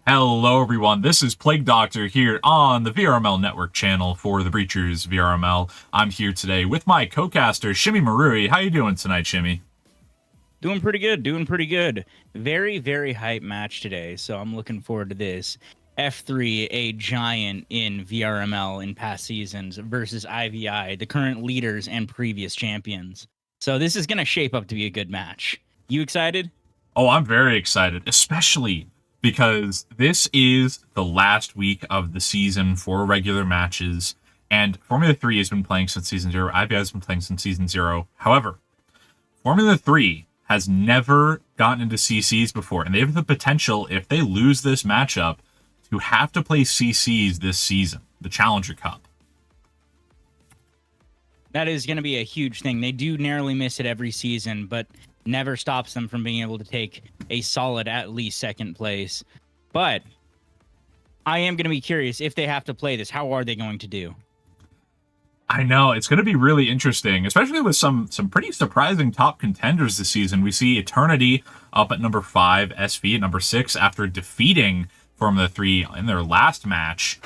Hello, everyone. This is Plague Doctor here on the VRML network channel for the Breachers VRML. I'm here today with my co-caster, Shimmy Marui. How you doing tonight, Shimmy? Doing pretty good. Very, very hype match today, so I'm looking forward to this. F3, a giant in VRML in past seasons, versus IVI, the current leaders and previous champions. So this is going to shape up to be a good match. You excited? Oh, I'm very excited, especially because this is the last week of the season for regular matches, and Formula 3 has been playing since Season 0. IVI has been playing since Season 0. However, Formula 3 has never gotten into CCs before, and they have the potential, if they lose this matchup, to have to play CCs this season, the Challenger Cup. That is going to be a huge thing. They do narrowly miss it every season, but never stops them from being able to take a solid at least second place. But I am going to be curious, if they have to play this, how are they going to do? I know, it's going to be really interesting, especially with some pretty surprising top contenders this season. We see Eternity up at number 5, SV at number 6 after defeating Formula 3 in their last match,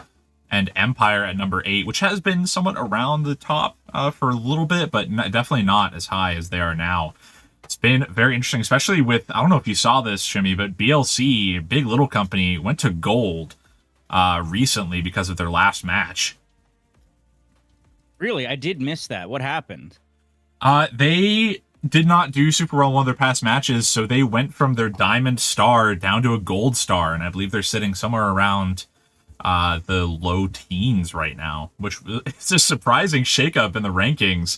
and Empire at number 8, which has been somewhat around the top for a little bit, but definitely not as high as they are now. It's been very interesting, especially with, I don't know if you saw this, Shimmy, but BLC, Big Little Company, went to gold recently because of their last match. Really? I did miss that. What happened? They did not do super well in one of their past matches, so they went from their Diamond Star down to a Gold Star, and I believe they're sitting somewhere around the low teens right now, which is a surprising shakeup in the rankings.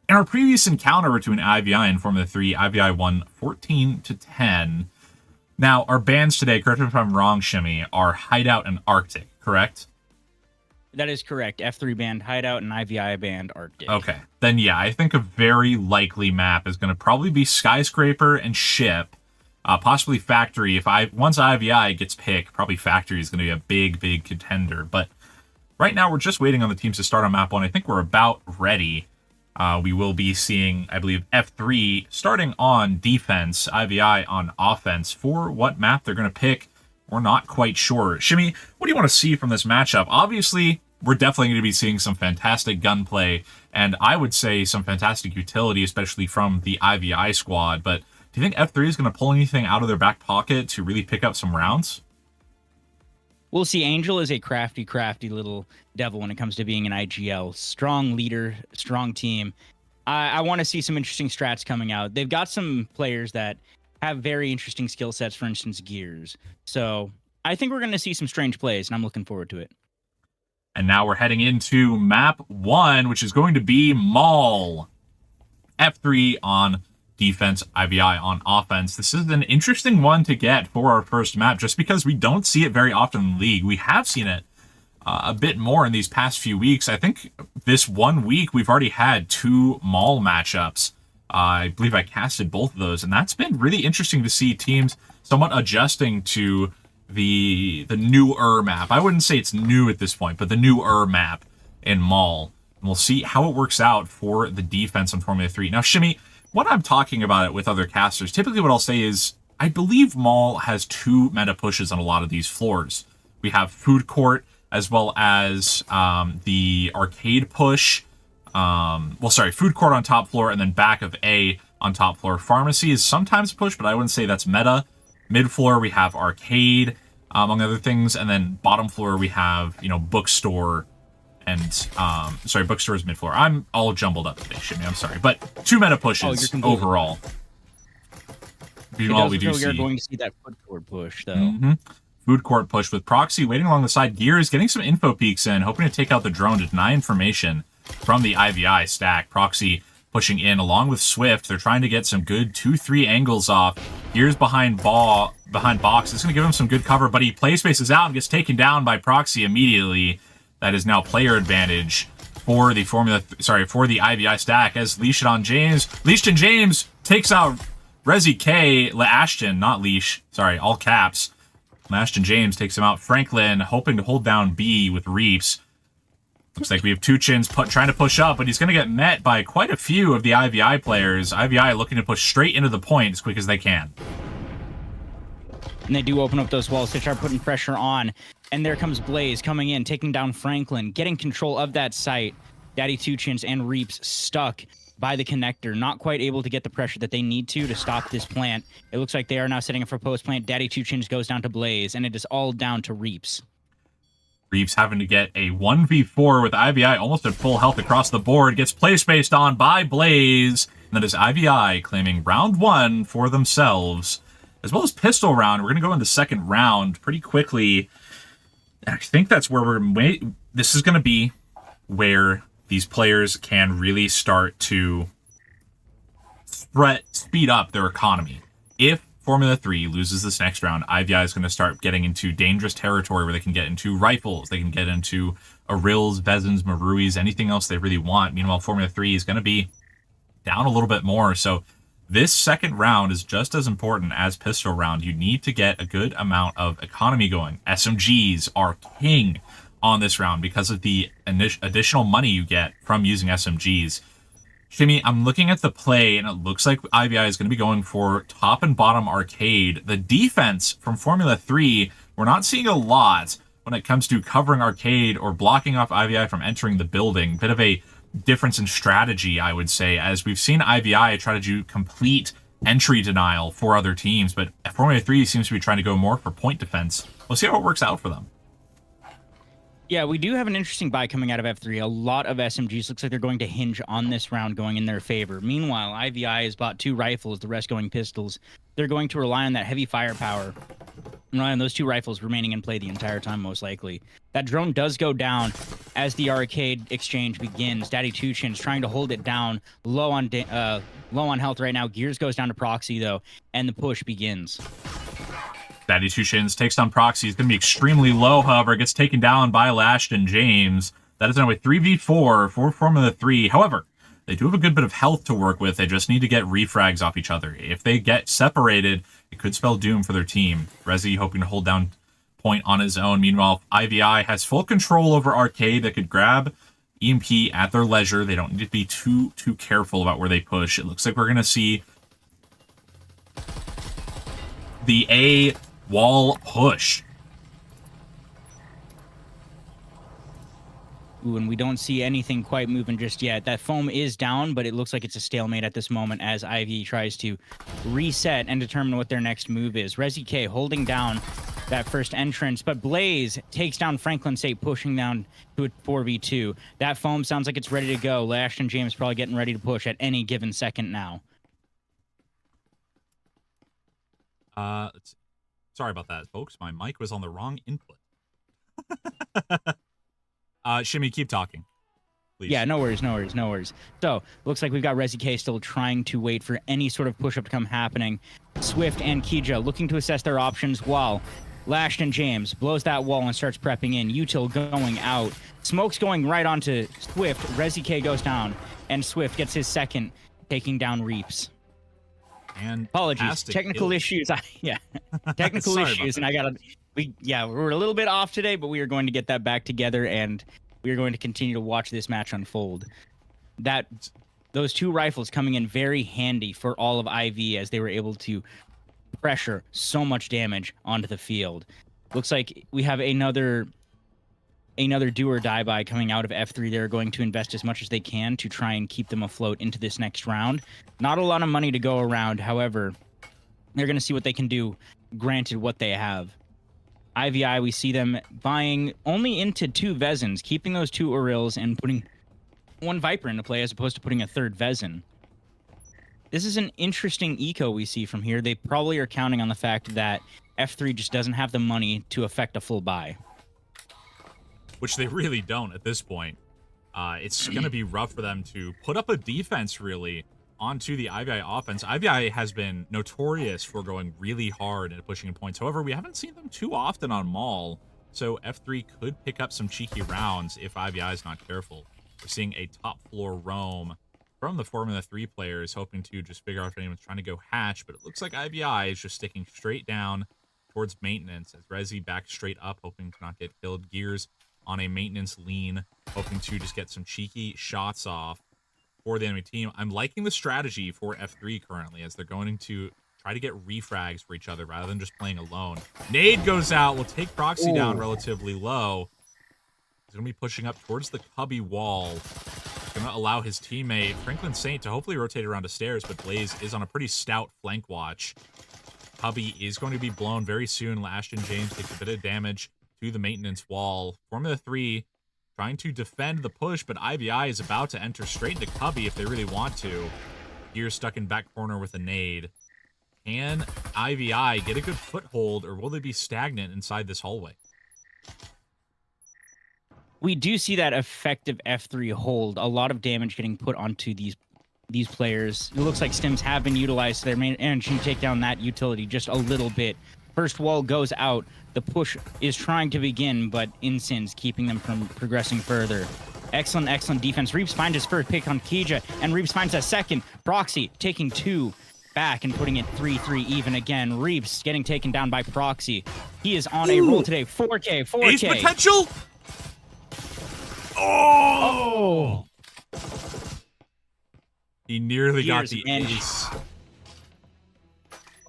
In our previous encounter between IVI and Formula 3, IVI won 14-10. Now, our bans today, correct me if I'm wrong, Shimmy, are Hideout and Arctic, correct? That is correct. F3 banned Hideout and IVI banned Arctic. Okay. Then, yeah, I think a very likely map is going to probably be Skyscraper and Ship, possibly Factory. Once IVI gets picked, probably Factory is going to be a big contender. But right now, we're just waiting on the teams to start on map 1. I think we're about ready. We will be seeing, I believe, F3 starting on defense, IVI on offense. For what map they're going to pick, we're not quite sure. Shimmy, what do you want to see from this matchup? Obviously, we're definitely going to be seeing some fantastic gunplay, and I would say some fantastic utility, especially from the IVI squad. But do you think F3 is going to pull anything out of their back pocket to really pick up some rounds? We'll see. Angel is a crafty little devil when it comes to being an IGL. Strong leader, strong team. I want to see some interesting strats coming out. They've got some players that have very interesting skill sets, for instance, Gears. So I think we're going to see some strange plays, and I'm looking forward to it. And now we're heading into map 1, which is going to be Mall. F3 on defense, IVI on offense. This is an interesting one to get for our first map, just because we don't see it very often in the league. We have seen it a bit more in these past few weeks. I think this 1 week we've already had 2 Mall matchups. I believe I casted both of those, and that's been really interesting to see teams somewhat adjusting to the newer map. I wouldn't say it's new at this point, but the newer map in Mall. And we'll see how it works out for the defense on Formula 3. Now, Shimmy, when I'm talking about it with other casters, typically what I'll say is, I believe Mall has 2 meta pushes on a lot of these floors. We have Food Court, as well as the Arcade push. Food Court on top floor, and then back of A on top floor. Pharmacy is sometimes a push, but I wouldn't say that's meta. Mid floor, we have Arcade, among other things, and then bottom floor, we have, Bookstore, and, Bookstore is mid floor. I'm all jumbled up today, Shimmy, I'm sorry. But 2 meta pushes overall. We are going to see that Food Court push, though. Food Court push with Proxy waiting along the side. Gears getting some info peeks in, hoping to take out the drone to deny information from the IVI stack. Proxy pushing in along with Swift. They're trying to get some good 2-3 angles off. Gears behind Box. It's going to give him some good cover, but he play spaces out and gets taken down by Proxy immediately. That is now player advantage for the for the IVI stack, as Leashton James takes out Resi K, Ashton, not Leash, all caps. Ashton James takes him out. Franklin hoping to hold down B with Reaps. Looks like we have Two Chins trying to push up, but he's going to get met by quite a few of the IVI players. IVI looking to push straight into the point as quick as they can. And they do open up those walls to start putting pressure on. And there comes Blaze coming in, taking down Franklin, getting control of that site. Daddy Two Chins and Reaps stuck by the connector, not quite able to get the pressure that they need to stop this plant. It looks like they are now setting up for post plant. Daddy Two Chins goes down to Blaze, and it is all down to Reaps. Reaps having to get a 1v4 with IVI almost at full health across the board. Gets play spaced on by Blaze. And that is IVI claiming round 1 for themselves. As well as pistol round. We're going to go in the second round pretty quickly. I think that's where this is going to be where these players can really start to speed up their economy. If Formula 3 loses this next round, IVI is going to start getting into dangerous territory where they can get into rifles, they can get into Arils, Vezins, Maruis, anything else they really want. Meanwhile, Formula 3 is going to be down a little bit more. So this second round is just as important as pistol round. You need to get a good amount of economy going. SMGs are king on this round because of the additional money you get from using SMGs. Shimmy, I'm looking at the play, and it looks like IVI is going to be going for top and bottom arcade. The defense from Formula 3, we're not seeing a lot when it comes to covering arcade or blocking off IVI from entering the building. Bit of a difference in strategy, I would say, as we've seen IVI try to do complete entry denial for other teams, but Formula 3 seems to be trying to go more for point defense. We'll see how it works out for them. Yeah, we do have an interesting buy coming out of F3. A lot of SMGs looks like they're going to hinge on this round going in their favor. Meanwhile, IVI has bought 2 rifles, the rest going pistols. They're going to rely on that heavy firepower. Rely on those 2 rifles remaining in play the entire time, most likely. That drone does go down as the arcade exchange begins. Daddy Two Chins trying to hold it down, low on health right now. Gears goes down to Proxy, though, and the push begins. Daddy Two Chins takes down Proxy. He's going to be extremely low, however. Gets taken down by Lashton James. That is now a 3v4 for Formula 3. However, they do have a good bit of health to work with. They just need to get refrags off each other. If they get separated, it could spell doom for their team. Rezi hoping to hold down point on his own. Meanwhile, IVI has full control over Arcade. They could grab EMP at their leisure. They don't need to be too careful about where they push. It looks like we're going to see the A wall push. Ooh, and we don't see anything quite moving just yet. That foam is down, but it looks like it's a stalemate at this moment as Ivy tries to reset and determine what their next move is. Rezi K holding down that first entrance, but Blaze takes down Franklin State, pushing down to a 4v2. That foam sounds like it's ready to go. Lash and James probably getting ready to push at any given second now. Let's see. Sorry about that, folks. My mic was on the wrong input. Shimmy, keep talking, please. Yeah, no worries. So, looks like we've got Rezi K still trying to wait for any sort of push-up to come happening. Swift and Kija looking to assess their options while Lashton James blows that wall and starts prepping in. Util going out. Smoke's going right onto Swift. Rezi K goes down, and Swift gets his second, taking down Reaps. And apologies, technical issues. Technical issues, and we're a little bit off today, but we are going to get that back together, and we are going to continue to watch this match unfold. Those 2 rifles coming in very handy for all of IV as they were able to pressure so much damage onto the field. Looks like we have another do or die by coming out of F3. They're going to invest as much as they can to try and keep them afloat into this next round. Not a lot of money to go around. However, they're going to see what they can do, granted what they have. IVI, we see them buying only into 2 Vezins, keeping those 2 Urils and putting 1 Viper into play as opposed to putting a 3rd Vezin. This is an interesting eco we see from here. They probably are counting on the fact that F3 just doesn't have the money to affect a full buy. Which they really don't at this point. It's going to be rough for them to put up a defense, really, onto the IVI offense. IVI has been notorious for going really hard and pushing in points. However, we haven't seen them too often on Maul, so F3 could pick up some cheeky rounds if IVI is not careful. We're seeing a top-floor roam from the Formula 3 players, hoping to just figure out if anyone's trying to go hatch, but it looks like IVI is just sticking straight down towards maintenance, as Rezi backs straight up, hoping to not get killed. Gears on a maintenance lean, hoping to just get some cheeky shots off for the enemy team. I'm liking the strategy for F3 currently, as they're going to try to get refrags for each other rather than just playing alone. Nade goes out. We'll take Proxy down relatively low. He's going to be pushing up towards the cubby wall. Going to allow his teammate, Franklin Saint, to hopefully rotate around the stairs, but Blaze is on a pretty stout flank watch. Cubby is going to be blown very soon. Ashton James takes a bit of damage to the maintenance wall. Formula 3 trying to defend the push, but IVI is about to enter straight into Cubby if they really want to. Gears stuck in back corner with a nade. Can IVI get a good foothold, or will they be stagnant inside this hallway? We do see that effective F3 hold. A lot of damage getting put onto these players. It looks like stims have been utilized to their main energy to take down that utility just a little bit. First wall goes out. The push is trying to begin, but Insin's keeping them from progressing further. Excellent, excellent defense. Reeves finds his first pick on Kija, and Reeves finds a second. Proxy taking 2 back and putting it 3-3 even again. Reeves getting taken down by Proxy. He is on a roll today. 4K. Ace potential! Oh! He nearly got the ace.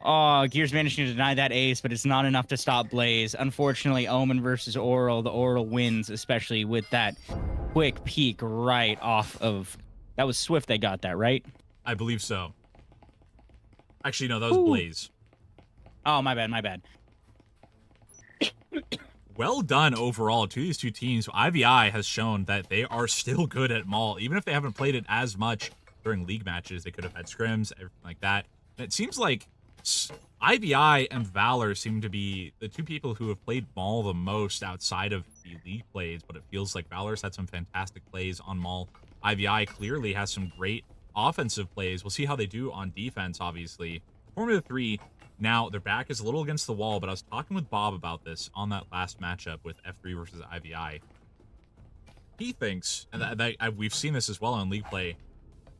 Oh, Gears managing to deny that ace, but it's not enough to stop Blaze. Unfortunately, Omen versus Oral. The Oral wins, especially with that quick peek right off of... That was Swift that got that, right? I believe so. Actually, no, that was Blaze. Oh, my bad. Well done overall to these two teams. IVI has shown that they are still good at Maul. Even if they haven't played it as much during league matches, they could have had scrims, everything like that. And it seems like IVI and Valor seem to be the two people who have played Maul the most outside of the league plays, but it feels like Valor's had some fantastic plays on Maul. IVI clearly has some great offensive plays. We'll see how they do on defense, obviously. Formula 3, now their back is a little against the wall, but I was talking with Bob about this on that last matchup with F3 versus IVI. He thinks, and we've seen this as well on league play,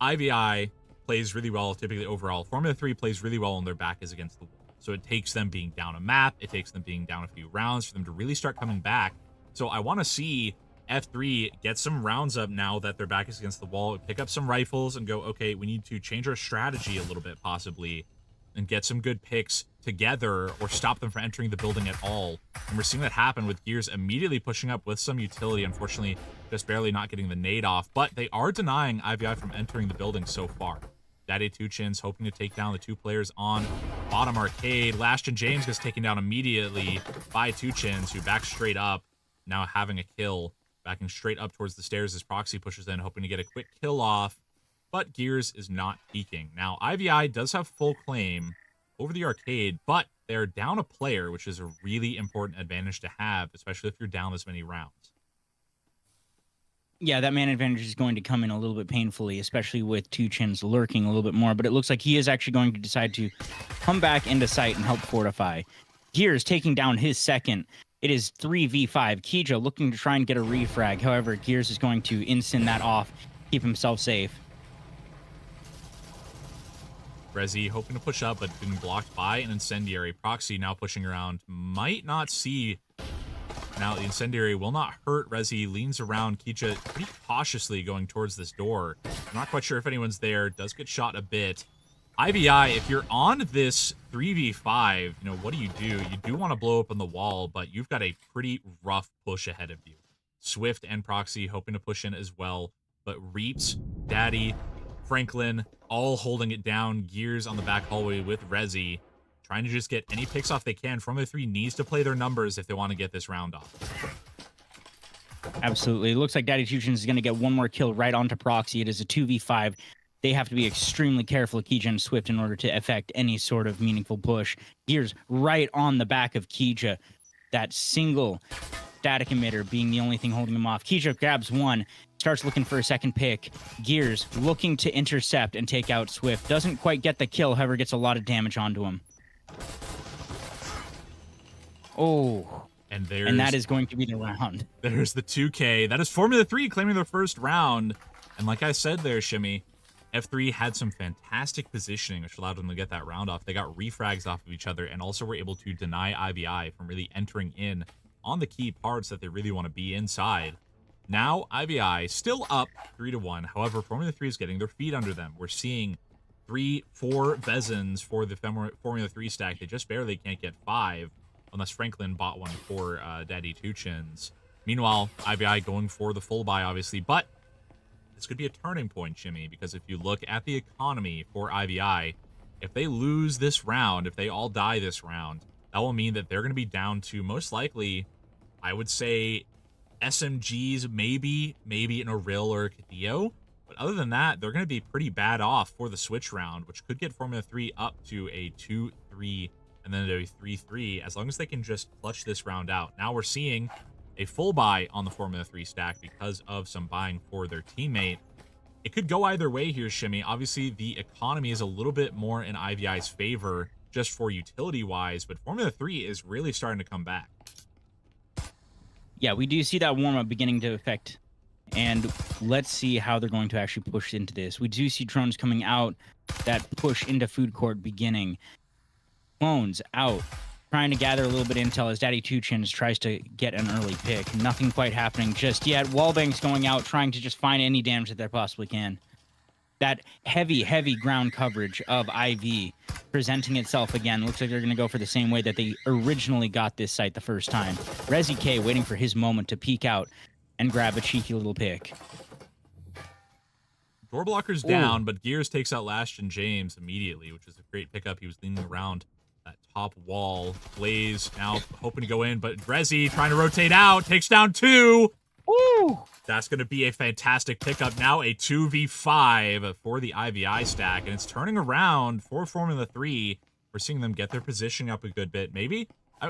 IVI plays really well typically overall. Formula 3 plays really well when their back is against the wall. So it takes them being down a map, it takes them being down a few rounds for them to really start coming back. So I want to see F3 get some rounds up now that their back is against the wall, pick up some rifles and go, okay, we need to change our strategy a little bit possibly and get some good picks together or stop them from entering the building at all. And we're seeing that happen with Gears immediately pushing up with some utility. Unfortunately, just barely not getting the nade off, but they are denying IVI from entering the building so far. Daddy Two Chins hoping to take down the two players on bottom arcade. Ashton James gets taken down immediately by Two Chins, who backs straight up, now having a kill, backing straight up towards the stairs as Proxy pushes in, hoping to get a quick kill off, but Gears is not peeking. Now, IVI does have full claim over the arcade, but they're down a player, which is a really important advantage to have, especially if you're down this many rounds. Yeah, that man advantage is going to come in a little bit painfully, especially with Two Chins lurking a little bit more, but it looks like he is actually going to decide to come back into sight and help fortify. Gears taking down his second. It is 3v5. Kija looking to try and get a refrag. However, Gears is going to instant that off, keep himself safe. Rezi hoping to push up, but being blocked by an incendiary. Proxy now pushing around. Might not see. Now, the incendiary will not hurt. Rezi leans around. Kija pretty cautiously going towards this door. I'm not quite sure if anyone's there. Does get shot a bit. IVI, if you're on this 3v5, you know, what do? You do want to blow up on the wall, but you've got a pretty rough push ahead of you. Swift and Proxy hoping to push in as well, but Reeps, Daddy, Franklin, all holding it down. Gears on the back hallway with Rezi, trying to just get any picks off they can. Formula 3 needs to play their numbers if they want to get this round off. Absolutely. It looks like Daddy Two Chins is going to get one more kill right onto Proxy. It is a 2v5. They have to be extremely careful of Kija and Swift in order to effect any sort of meaningful push. Gears right on the back of Kija. That single static emitter being the only thing holding him off. Kija grabs one, starts looking for a second pick. Gears looking to intercept and take out Swift. Doesn't quite get the kill, however, gets a lot of damage onto him. Oh. And that is going to be the round. There's the 2K. That is Formula 3 claiming their first round. And like I said there, Shimmy, F3 had some fantastic positioning, which allowed them to get that round off. They got refrags off of each other and also were able to deny IVI from really entering in on the key parts that they really want to be inside. Now, IVI still up 3-1. However, Formula 3 is getting their feet under them. We're seeing 4 Vezins for the Formula 3 stack. They just barely can't get 5 unless Franklin bought one for Daddy Two Chins. Meanwhile, IVI going for the full buy, obviously, but this could be a turning point, Jimmy, because if you look at the economy for IVI, if they lose this round, if they all die this round, that will mean that they're going to be down to most likely, I would say, SMGs, maybe an Orill or a Cadillo. But other than that, they're going to be pretty bad off for the switch round, which could get Formula 3 up to a 2-3 and then a 3-3, as long as they can just clutch this round out. Now we're seeing a full buy on the Formula 3 stack because of some buying for their teammate. It could go either way here, Shimmy. Obviously, the economy is a little bit more in IVI's favor just for utility-wise, but Formula 3 is really starting to come back. Yeah, we do see that warm-up beginning to affect, and let's see how they're going to actually push into this. We do see drones coming out, that push into food court beginning. Clones out, trying to gather a little bit of intel as Daddy Two Chins tries to get an early pick. Nothing quite happening just yet. Wallbangs going out, trying to just find any damage that they possibly can. That heavy ground coverage of IV presenting itself again. Looks like they're going to go for the same way that they originally got this site the first time. Rezi K waiting for his moment to peek out and grab a cheeky little pick. Door blocker's down, but Gears takes out Lashton James immediately, which is a great pickup. He was leaning around that top wall. Blaze now hoping to go in, but Rezi trying to rotate out, takes down 2. Woo! That's going to be a fantastic pickup. Now a 2v5 for the IVI stack, and it's turning around for Formula 3. We're seeing them get their positioning up a good bit. Maybe,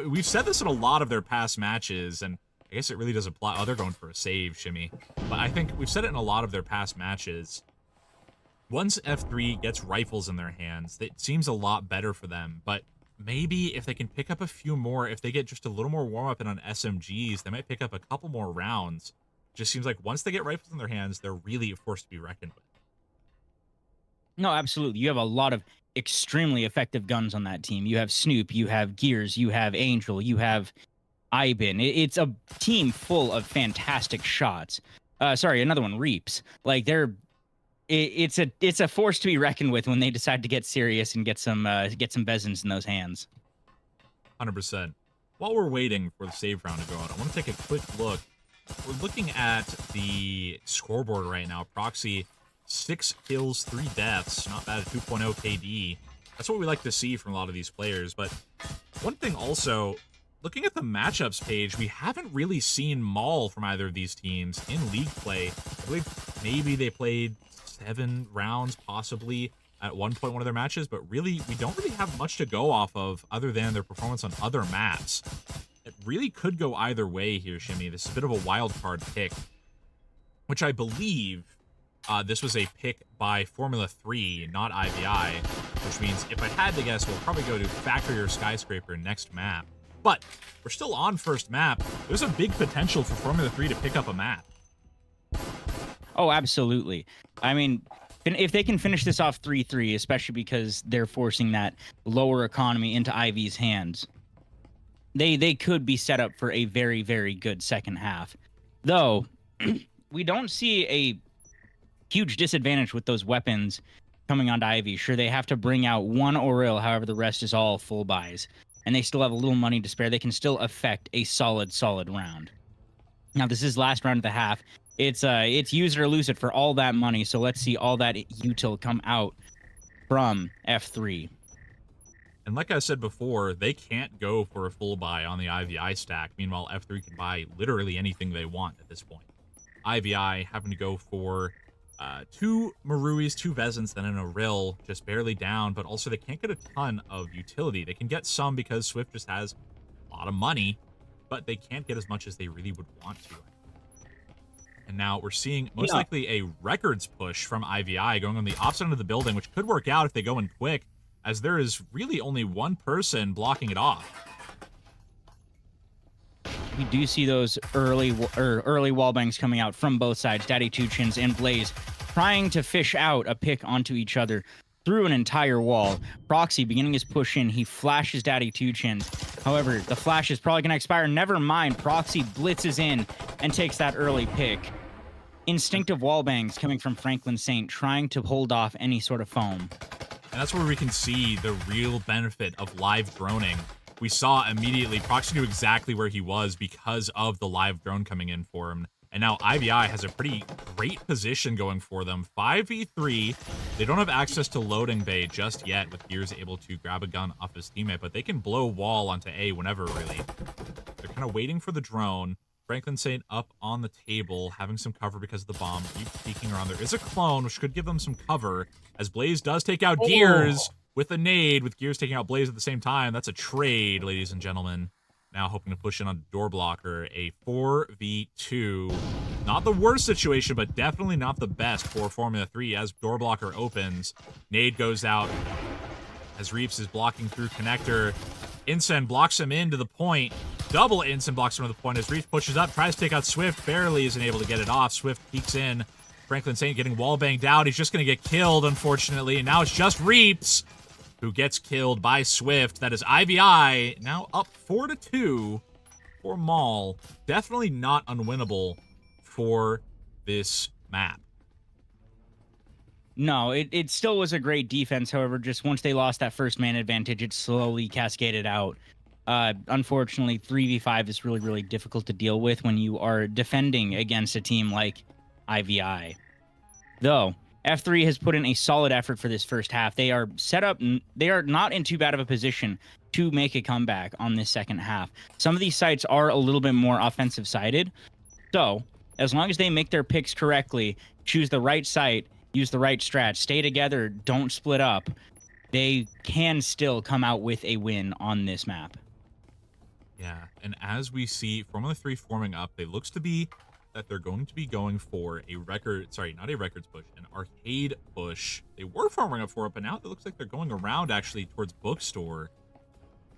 we've said this in a lot of their past matches, and I guess it really does apply. Oh, they're going for a save, Shimmy. But I think we've said it in a lot of their past matches. Once F3 gets rifles in their hands, it seems a lot better for them. But maybe if they can pick up a few more, if they get just a little more warm-up and on SMGs, they might pick up a couple more rounds. Just seems like once they get rifles in their hands, they're really a force to be reckoned with. No, absolutely. You have a lot of extremely effective guns on that team. You have Snoop, you have Gears, you have Angel, you have Iben. It's a team full of fantastic shots. Sorry, another one, Reaps. Like it's a force to be reckoned with when they decide to get serious and get some Bezins in those hands. 100%. While we're waiting for the save round to go out, I want to take a quick look. We're looking at the scoreboard right now. Proxy, 6 kills, 3 deaths. Not bad at 2.0 KD. That's what we like to see from a lot of these players. But one thing also, looking at the matchups page, we haven't really seen Maul from either of these teams in league play. I believe maybe they played 7 rounds, possibly, at one point one of their matches. But really, we don't really have much to go off of other than their performance on other maps. It really could go either way here, Shimmy. This is a bit of a wild card pick, which I believe this was a pick by Formula 3, not IVI, which means if I had to guess, we'll probably go to Factory or Skyscraper next map. But we're still on first map. There's a big potential for Formula 3 to pick up a map. Oh, absolutely. I mean, if they can finish this off 3-3, especially because they're forcing that lower economy into IV's hands, they could be set up for a very, very good second half. Though, we don't see a huge disadvantage with those weapons coming onto Ivy. Sure, they have to bring out one Orill, however, the rest is all full buys. And they still have a little money to spare. They can still affect a solid round. Now, this is last round of the half. It's use it or lose it for all that money. So let's see all that util come out from F3. And like I said before, they can't go for a full buy on the IVI stack. Meanwhile, F3 can buy literally anything they want at this point. IVI having to go for 2 Maruis, 2 Vezins, then an Orill, just barely down, but also they can't get a ton of utility. They can get some because Swift just has a lot of money, but they can't get as much as they really would want to. And now we're seeing most likely a records push from IVI going on the opposite end of the building, which could work out if they go in quick, as there is really only one person blocking it off. We do see those early wallbangs coming out from both sides. Daddy Two Chins and Blaze trying to fish out a pick onto each other through an entire wall. Proxy beginning his push in. He flashes Daddy Two Chins. However, the flash is probably going to expire. Never mind. Proxy blitzes in and takes that early pick. Instinctive wallbangs coming from Franklin Saint, trying to hold off any sort of foam. And that's where we can see the real benefit of live droning. We saw immediately Proxy knew exactly where he was because of the live drone coming in for him. And now IVI has a pretty great position going for them. 5v3. They don't have access to loading bay just yet, with Gears able to grab a gun off his teammate, but they can blow wall onto A whenever, really. They're kind of waiting for the drone. Franklin Saint up on the table, having some cover because of the bomb. Keep peeking around. There is a clone, which could give them some cover, as Blaze does take out Gears with a nade, with Gears taking out Blaze at the same time. That's a trade, ladies and gentlemen. Now hoping to push in on door blocker. A 4v2. Not the worst situation, but definitely not the best for Formula 3 as door blocker opens. Nade goes out as Reaps is blocking through connector. Incen blocks him into the point. Double Incen blocks him to the point as Reaps pushes up, tries to take out Swift, barely isn't able to get it off. Swift peeks in. Franklin Saint getting wall banged out. He's just going to get killed, unfortunately. And now it's just Reaps who gets killed by Swift. That is IVI now up 4-2 for Maul. Definitely not unwinnable for this map. No, it still was a great defense. However, just once they lost that first man advantage, it slowly cascaded out. Unfortunately, 3v5 is really, really difficult to deal with when you are defending against a team like IVI. Though, F3 has put in a solid effort for this first half. They are set up, they are not in too bad of a position to make a comeback on this second half. Some of these sites are a little bit more offensive sided. So, as long as they make their picks correctly, choose the right site, use the right strat, stay together, don't split up, they can still come out with a win on this map. Yeah, and as we see Formula 3 forming up, it looks to be that they're going to be going for a record, sorry, not a records push, an arcade push. They were forming up for it, but now it looks like they're going around actually towards bookstore.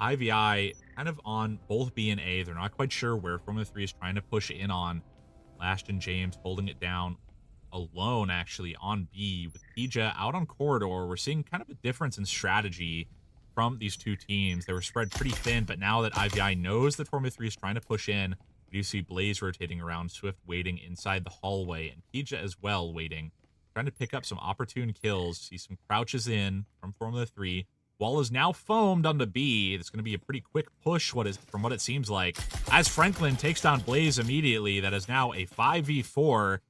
IVI kind of on both B and A. They're not quite sure where Formula 3 is trying to push in on. Lashton James holding it down alone actually on B with Pija out on corridor. We're seeing kind of a difference in strategy from these two teams. They were spread pretty thin, but now that IVI knows that Formula 3 is trying to push in, we do see Blaze rotating around, Swift waiting inside the hallway, and Pija as well waiting, trying to pick up some opportune kills. See some crouches in from Formula 3. Wall is now foamed onto B. It's going to be a pretty quick push, from what it seems like, as Franklin takes down Blaze immediately. That is now a 5v4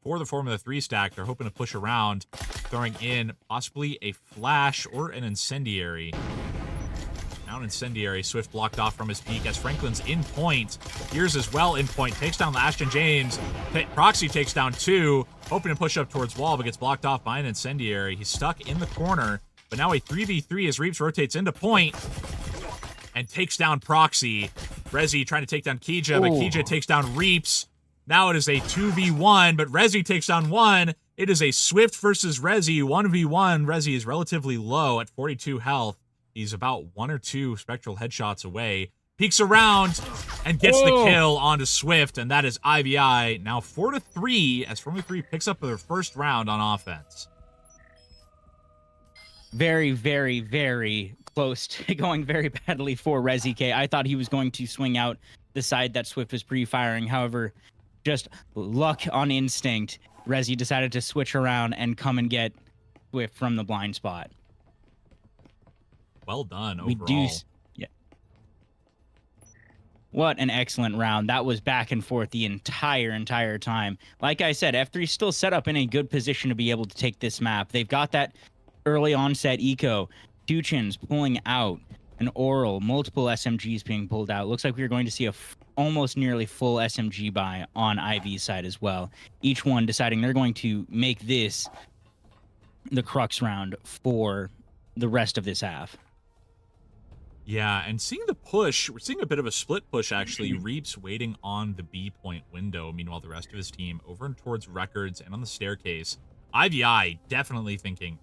for the Formula 3 stack. They're hoping to push around, throwing in possibly a flash or an incendiary. Now an incendiary. Swift blocked off from his peak as Franklin's in point. Gears as well in point. Takes down Ashton James. Proxy takes down 2. Hoping to push up towards wall, but gets blocked off by an incendiary. He's stuck in the corner. But now a 3v3 as Reaps rotates into point and takes down Proxy. Rezi trying to take down Kija, but Kija takes down Reaps. Now it is a 2v1, but Rezi takes down 1. It is a Swift versus Rezi, 1v1. Rezi is relatively low at 42 health. He's about 1 or 2 spectral headshots away. Peeks around and gets the kill onto Swift, and that is IVI. Now 4-3 as Formula 3 picks up their first round on offense. Very, very, very close to going very badly for Rezi K. I thought he was going to swing out the side that Swift was pre-firing. However, just luck on instinct, Rezi decided to switch around and come and get Swift from the blind spot. Well done overall. Yeah. What an excellent round. That was back and forth the entire time. Like I said, F3 still set up in a good position to be able to take this map. They've got that early onset eco. Tuchins pulling out an oral, multiple SMGs being pulled out. Looks like we're going to see a almost nearly full SMG buy on IV's side as well. Each one deciding they're going to make this the crux round for the rest of this half. Yeah, and seeing the push, we're seeing a bit of a split push, actually. Reaps waiting on the B point window. Meanwhile, the rest of his team over and towards Records and on the staircase. IVI definitely thinking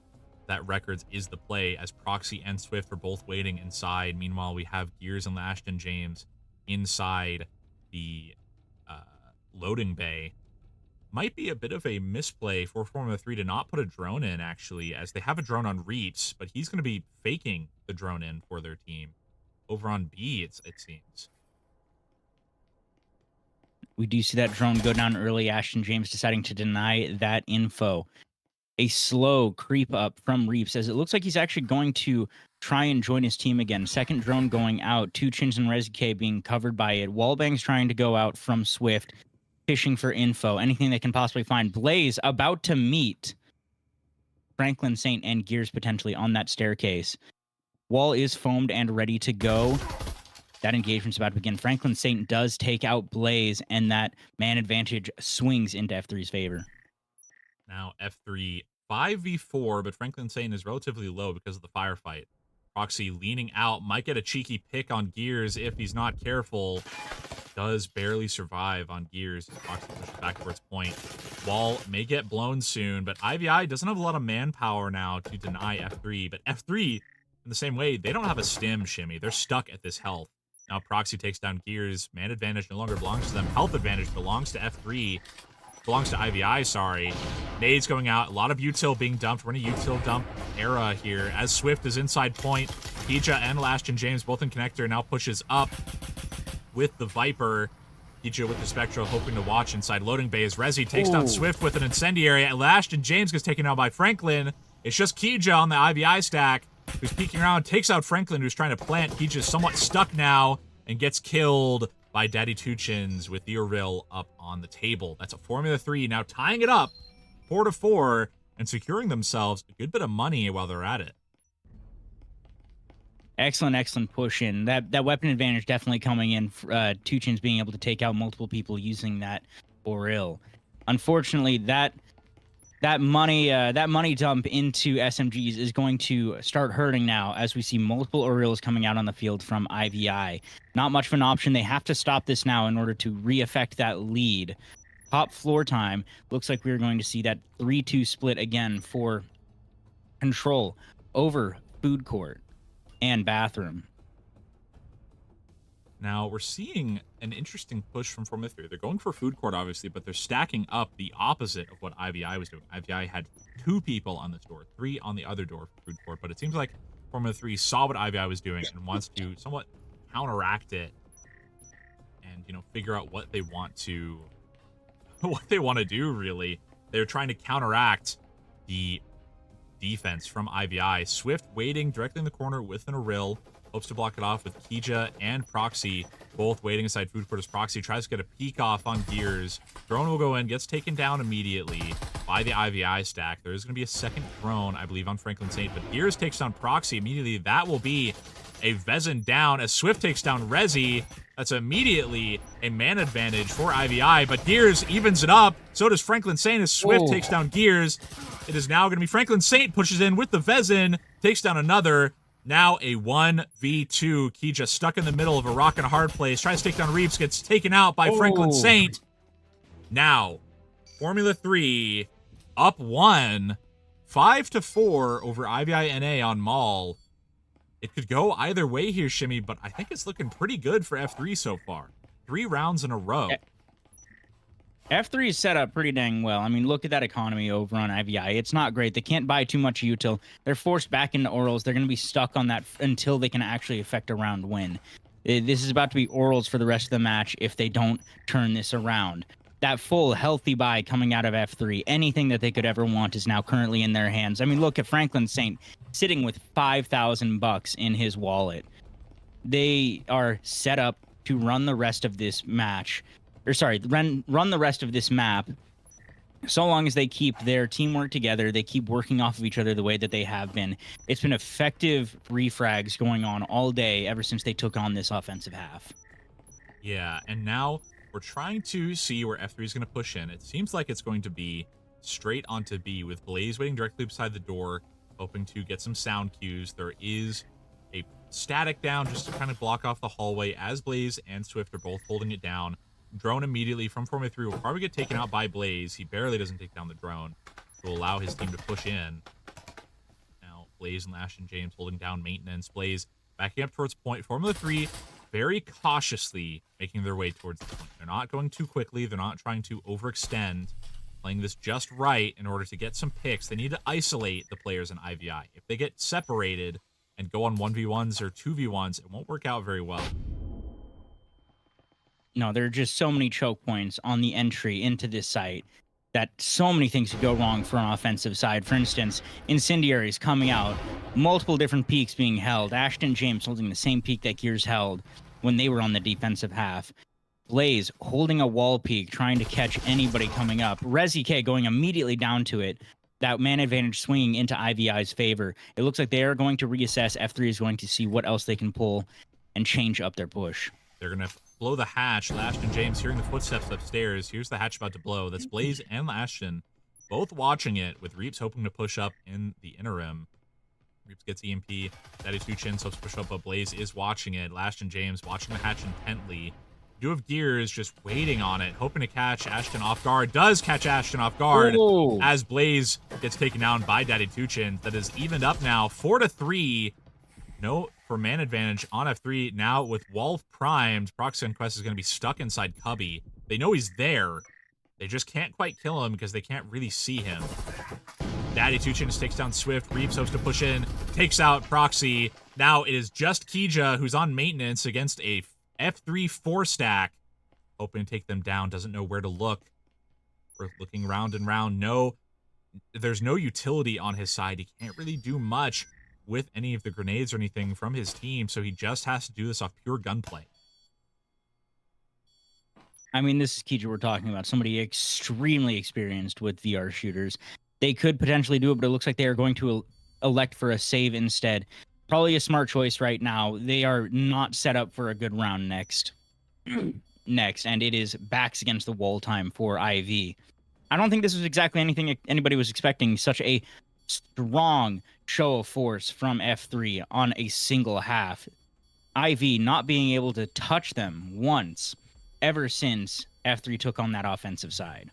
that Records is the play, as Proxy and Swift are both waiting inside. Meanwhile, we have Gears and Ashton James inside the loading bay. Might be a bit of a misplay for Formula 3 to not put a drone in, actually, as they have a drone on Reaps, but he's going to be faking the drone in for their team. Over on B, it seems. We do see that drone go down early. Ashton James deciding to deny that info. a slow creep up from Reaps, as it looks like he's actually going to try and join his team again. Second drone going out, Two Chins and ResiK being covered by it. Wallbang's trying to go out from Swift, fishing for info, anything they can possibly find. Blaze about to meet Franklin Saint and Gears potentially on that staircase. Wall is foamed and ready to go. That engagement's about to begin. Franklin Saint does take out Blaze, and that man advantage swings into F3's favor. Now F3 5v4, but Franklin Saint is relatively low because of the firefight. Proxy leaning out, might get a cheeky pick on Gears if he's not careful. Does barely survive on Gears. Proxy pushes back towards point. Wall may get blown soon, but IVI doesn't have a lot of manpower now to deny F3. But F3, in the same way, they don't have a stim shimmy. They're stuck at this health. Now Proxy takes down Gears. Man advantage no longer belongs to them. Health advantage belongs to F3. Belongs to IVI, sorry. Nades going out. A lot of util being dumped. We're in a util dump era here. As Swift is inside point, Pija and Lashton James both in connector now pushes up with the Viper. Pija with the Spectral hoping to watch inside loading bay as Rezi takes down Swift with an incendiary. And Lashton James gets taken out by Franklin. It's just Kija on the IVI stack who's peeking around, takes out Franklin who's trying to plant. Kija's somewhat stuck now and gets killed by Daddy Two Chins with the Urill up on the table. That's a Formula 3 now tying it up 4-4 and securing themselves a good bit of money while they're at it. Excellent push in. That weapon advantage definitely coming in. Two Chins being able to take out multiple people using that Urill. Unfortunately, that money dump into SMGs is going to start hurting now as we see multiple Urills coming out on the field from IVI. Not much of an option. They have to stop this now in order to re-affect that lead. Top floor time. Looks like we're going to see that 3-2 split again for control over food court and bathroom. Now, we're seeing an interesting push from Formula 3. They're going for food court, obviously, but they're stacking up the opposite of what IVI was doing. IVI had 2 people on this door, 3 on the other door for food court, but it seems like Formula 3 saw what IVI was doing and wants to somewhat counteract it and, figure out what they want to do, really. They're trying to counteract the defense from IVI. Swift waiting directly in the corner with an Urill. Hopes to block it off with Kija and Proxy both waiting inside food court as Proxy tries to get a peek off on Gears. Drone will go in, gets taken down immediately by the IVI stack. There is going to be a second drone, I believe, on Franklin Saint, but Gears takes down Proxy immediately. That will be a Vezin down as Swift takes down Rezi. That's immediately a man advantage for IVI, but Gears evens it up. So does Franklin Saint as Swift takes down Gears. It is now going to be Franklin Saint pushes in with the Vezin, takes down another. Now a 1v2. Kija stuck in the middle of a rock and a hard place. Tries to take down Reeves. Gets taken out by Franklin Saint. Now, Formula 3 up 1. 5-4 over IVI NA on Maul. It could go either way here, Shimmy, but I think it's looking pretty good for F3 so far. 3 rounds in a row. F3 is set up pretty dang well. I mean, look at that economy over on IVI. It's not great. They can't buy too much util. They're forced back into orals. They're going to be stuck on that until they can actually effect a round win. This is about to be orals for the rest of the match if they don't turn this around. That full healthy buy coming out of F3, anything that they could ever want is now currently in their hands. I mean, look at Franklin Saint sitting with $5,000 in his wallet. They are set up to run the rest of this match. Run the rest of this map, so long as they keep their teamwork together, they keep working off of each other the way that they have been. It's been effective refrags going on all day ever since they took on this offensive half. Yeah, and now we're trying to see where F3 is going to push in. It seems like it's going to be straight onto B with Blaze waiting directly beside the door, hoping to get some sound cues. There is a static down just to kind of block off the hallway as Blaze and Swift are both holding it down. Drone immediately from Formula 3 will probably get taken out by Blaze. He barely doesn't take down the drone to allow his team to push in. Now, Blaze and Lashton James holding down maintenance. Blaze backing up towards point. Formula 3 very cautiously making their way towards the point. They're not going too quickly. They're not trying to overextend. Playing this just right in order to get some picks. They need to isolate the players in IVI. If they get separated and go on 1v1s or 2v1s, it won't work out very well. No, there are just so many choke points on the entry into this site. that so many things could go wrong for an offensive side. For instance, incendiaries coming out, multiple different peaks being held. Ashton James holding the same peak that Gears held when they were on the defensive half. Blaze holding a wall peak, trying to catch anybody coming up. Resi K going immediately down to it. That man advantage swinging into IVI's favor. It looks like they are going to reassess. F3 is going to see what else they can pull and change up their push. They're going to blow the hatch. Ashton James hearing the footsteps upstairs. Here's the hatch about to blow. That's Blaze and Ashton both watching it, with Reaps hoping to push up in the interim. Reaps gets EMP. Daddy Two Chins hopes to push up, but Blaze is watching it. Ashton James watching the hatch intently. You have Gears just waiting on it, hoping to catch Ashton off guard. Does catch Ashton off guard. Ooh. As Blaze gets taken down by Daddy Two Chins. That is evened up now, 4-3. No for man advantage on F3. Now with Wall primed, Proxy Quest is going to be stuck inside Cubby. They know he's there. They just can't quite kill him because they can't really see him. Daddy Two Chins takes down Swift. Reaps hopes to push in, takes out Proxy. Now it is just Kija who's on maintenance against a F3 4-stack. Hoping to take them down. Doesn't know where to look. We're looking round and round. No, there's no utility on his side. He can't really do much with any of the grenades or anything from his team, so he just has to do this off pure gunplay. I mean, this is Kija we're talking about. Somebody extremely experienced with VR shooters. They could potentially do it, but it looks like they are going to elect for a save instead. Probably a smart choice right now. They are not set up for a good round next. And it is backs against the wall time for IV. I don't think this was exactly anything anybody was expecting. Such a strong show of force from F3 on a single half. IV not being able to touch them once ever since F3 took on that offensive side.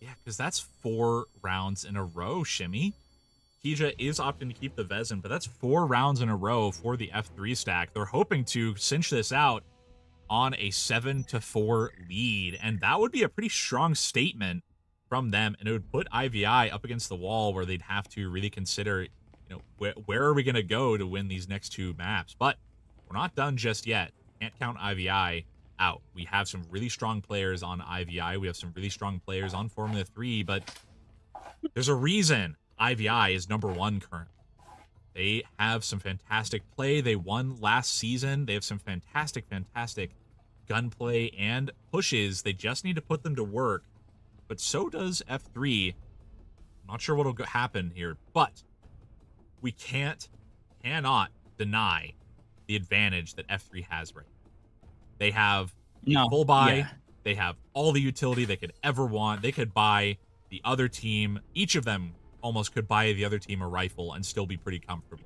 Yeah, because that's 4 rounds in a row, Shimmy. Kija is opting to keep the Vezin, but that's 4 rounds in a row for the F3 stack. They're hoping to cinch this out on a 7-4 lead, and that would be a pretty strong statement from them, and it would put IVI up against the wall where they'd have to really consider, where are we going to go to win these next 2 maps? But we're not done just yet. Can't count IVI out. We have some really strong players on IVI. We have some really strong players on Formula 3, but there's a reason IVI is #1 currently. They have some fantastic play. They won last season. They have some fantastic gunplay and pushes. They just need to put them to work. But so does F3. I'm not sure what will happen here, but we cannot deny the advantage that F3 has right now. They have full buy. Yeah. They have all the utility they could ever want. They could buy the other team. Each of them almost could buy the other team a rifle and still be pretty comfortable.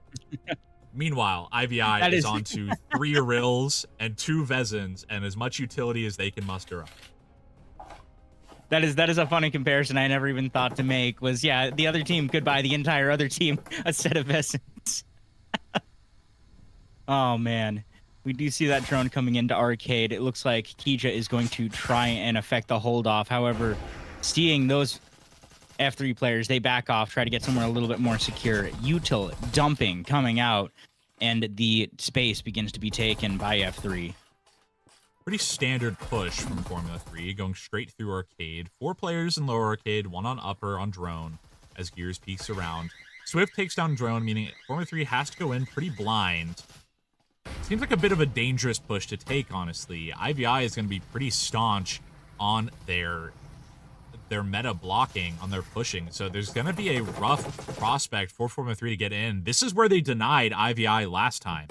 Meanwhile, IVI is on to 3 Arils and 2 Vezins and as much utility as they can muster up. That is a funny comparison I never even thought to make. Was, yeah, the other team could buy the entire other team a set of Vezins. Oh, man. We do see that drone coming into arcade. It looks like Kija is going to try and affect the hold off. However, seeing those F3 players, they back off, try to get somewhere a little bit more secure. Util dumping coming out, and the space begins to be taken by F3. Pretty standard push from Formula 3, going straight through arcade. 4 players in lower arcade, 1 on upper on drone, as Gears peeks around. Swift takes down drone, meaning Formula 3 has to go in pretty blind. Seems like a bit of a dangerous push to take, honestly. IVI is going to be pretty staunch on their meta blocking, on their pushing. So there's going to be a rough prospect for Formula 3 to get in. This is where they denied IVI last time.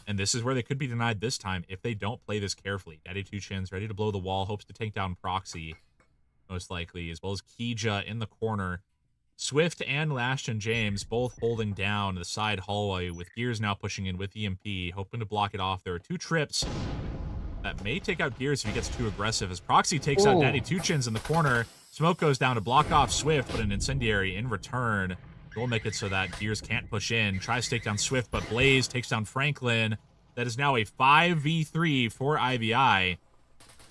And this is where they could be denied this time if they don't play this carefully. Daddy Two Chins ready to blow the wall, hopes to take down Proxy, most likely, as well as Kija in the corner. Swift and Ashton James both holding down the side hallway, with Gears now pushing in with EMP, hoping to block it off. There are 2 trips that may take out Gears if he gets too aggressive, as Proxy takes out Daddy Two Chins in the corner. Smoke goes down to block off Swift, but an incendiary in return will make it so that Gears can't push in. Tries to take down Swift, but Blaze takes down Franklin. That is now a 5v3 for IVI.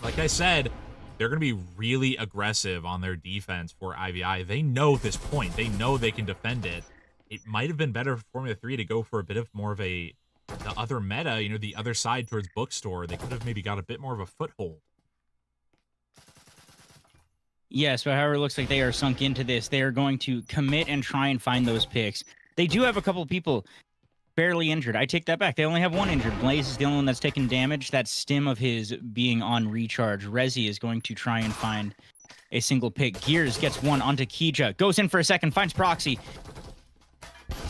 Like I said, they're going to be really aggressive on their defense for IVI. They know this point. They know they can defend it. It might have been better for Formula 3 to go for a bit of more of the other meta, the other side towards bookstore. They could have maybe got a bit more of a foothold. Yes, but however, it looks like they are sunk into this. They are going to commit and try and find those picks. They do have a couple of people barely injured. I take that back. They only have one injured. Blaze is the only one that's taken damage. That stim of his being on recharge. Rezi is going to try and find a single pick. Gears gets one onto Kija. Goes in for a second, finds Proxy.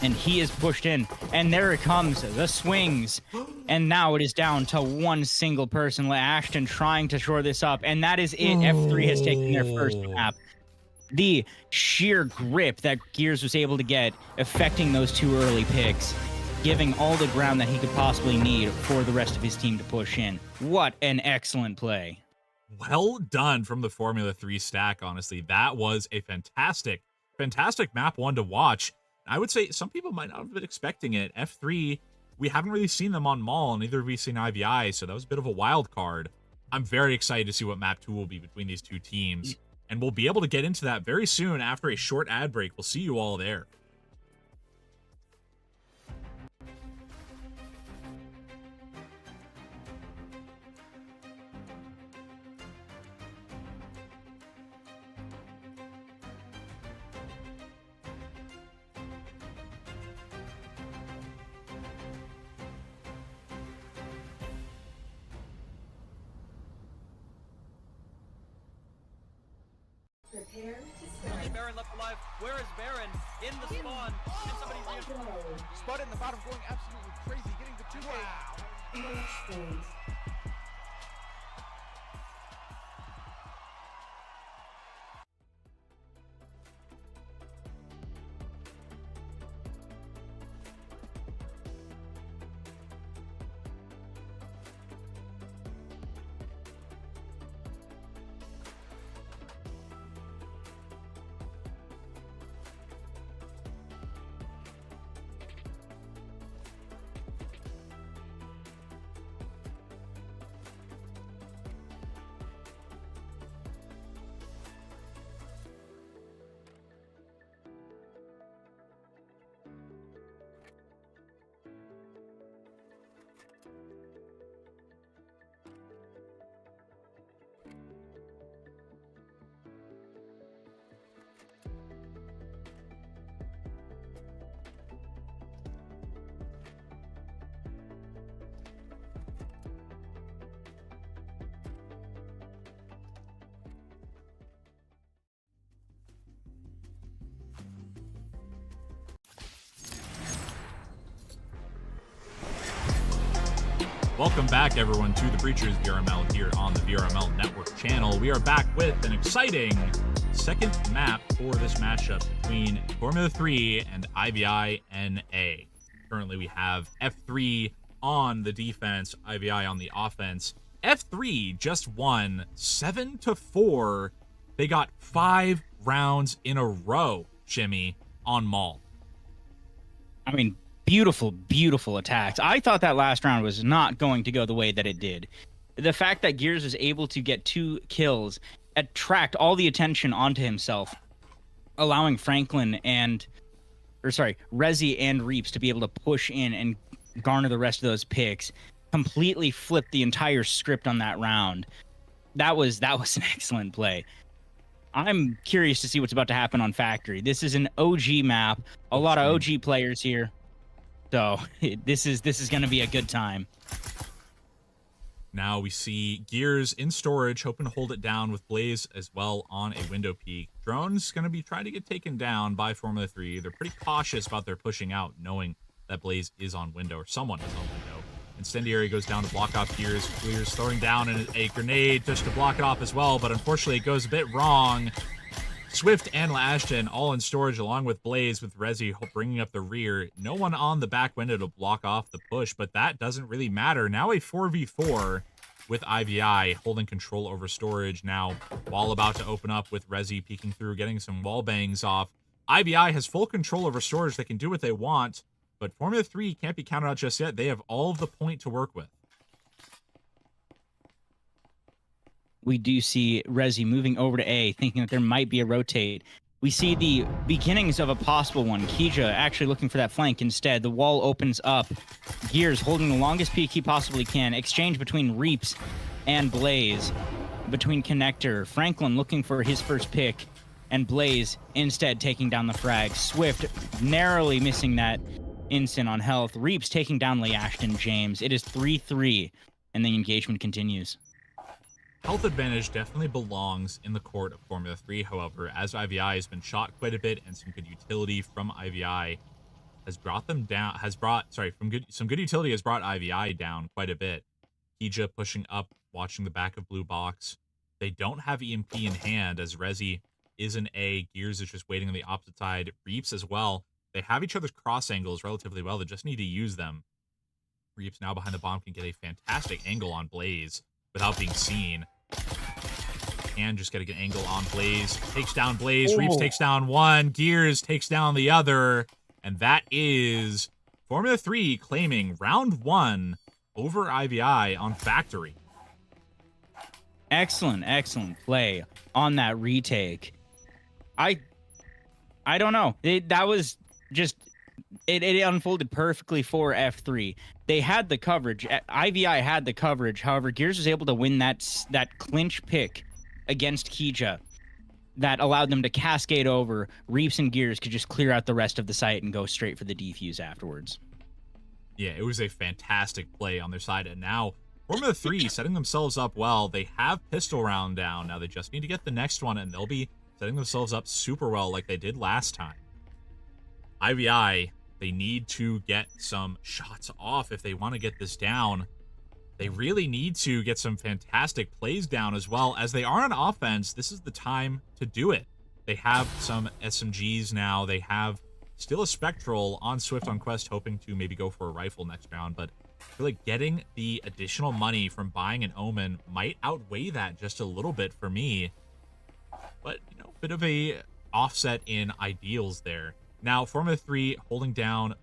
And he is pushed in. And there it comes, the swings. And now it is down to one single person, Ashton, trying to shore this up. And that is it. F3 has taken their first map. The sheer grip that Gears was able to get, affecting those two early picks, giving all the ground that he could possibly need for the rest of his team to push in. What an excellent play. Well done from the Formula 3 stack, honestly. That was a fantastic map one to watch. I would say some people might not have been expecting it. F3, we haven't really seen them on Mall, neither have we seen IVI, so that was a bit of a wild card. I'm very excited to see what map 2 will be between these two teams, and we'll be able to get into that very soon after a short ad break. We'll see you all there. Prepare to start. Baron left alive. Where is Baron? In the spawn. And somebody's Spud in the bottom going absolutely crazy, getting the 2K. Excellent. Welcome back, everyone, to the Preacher's VRML here on the VRML Network channel. We are back with an exciting second map for this matchup between Formula 3 and IVI NA. Currently, we have F3 on the defense, IVI on the offense. F3 just won 7-4. They got 5 rounds in a row, Jimmy, on Maul. I mean, beautiful, beautiful attacks. I thought that last round was not going to go the way that it did. The fact that Gears was able to get 2 kills, attract all the attention onto himself, allowing Rezi and Reaps to be able to push in and garner the rest of those picks, completely flipped the entire script on that round. That was an excellent play. I'm curious to see what's about to happen on Factory. This is an OG map, a lot of OG players here. So this is going to be a good time. Now we see Gears in storage, hoping to hold it down with Blaze as well on a window peak. Drone's going to be trying to get taken down by Formula 3. They're pretty cautious about their pushing out, knowing that Blaze is on window, or someone is on window. Incendiary goes down to block off Gears. Clears, throwing down a grenade just to block it off as well, but unfortunately it goes a bit wrong. Swift and Ashton all in storage along with Blaze, with Rezi bringing up the rear. No one on the back window to block off the push, but that doesn't really matter. Now a 4v4 with IVI holding control over storage. Now wall about to open up with Rezi peeking through, getting some wall bangs off. IVI has full control over storage. They can do what they want, but Formula 3 can't be counted out just yet. They have all of the point to work with. We do see Rezi moving over to A, thinking that there might be a rotate. We see the beginnings of a possible one. Kija actually looking for that flank instead. The wall opens up. Gears holding the longest peak he possibly can. Exchange between Reaps and Blaze. between Connector, Franklin looking for his first pick, and Blaze instead taking down the frag. Swift narrowly missing that instant on health. Reaps taking down Lee Ashton James. It is 3-3, and the engagement continues. Health advantage definitely belongs in the court of Formula 3, however, as IVI has been shot quite a bit and some good utility from IVI has brought them down, some good utility has brought IVI down quite a bit. Kija pushing up, watching the back of blue box. They don't have EMP in hand as Rezi is an A. Gears is just waiting on the opposite side. Reaps as well. They have each other's cross angles relatively well. They just need to use them. Reaps now behind the bomb can get a fantastic angle on Blaze without being seen. And just get a good angle on Blaze. Takes down Blaze. Reaps takes down one. Gears takes down the other. And that is Formula 3 claiming round 1 over IVI on Factory. Excellent play on that retake. I don't know. That was just it unfolded perfectly for F3. They had the coverage. IVI had the coverage. However, Gears was able to win that clinch pick against Kija that allowed them to cascade over. Reaps and Gears could just clear out the rest of the site and go straight for the defuse afterwards. Yeah, it was a fantastic play on their side. And now Formula 3 setting themselves up well. They have pistol round down. Now they just need to get the next one, and they'll be setting themselves up super well like they did last time. IVI, they need to get some shots off if they want to get this down. They really need to get some fantastic plays down as well. As they are on offense, this is the time to do it. They have some SMGs now. They have still a Spectral on Swift on Quest, hoping to maybe go for a rifle next round. But I feel like getting the additional money from buying an Omen might outweigh that just a little bit for me. But, you know, bit of a offset in ideals there. Now, Formula 3 holding down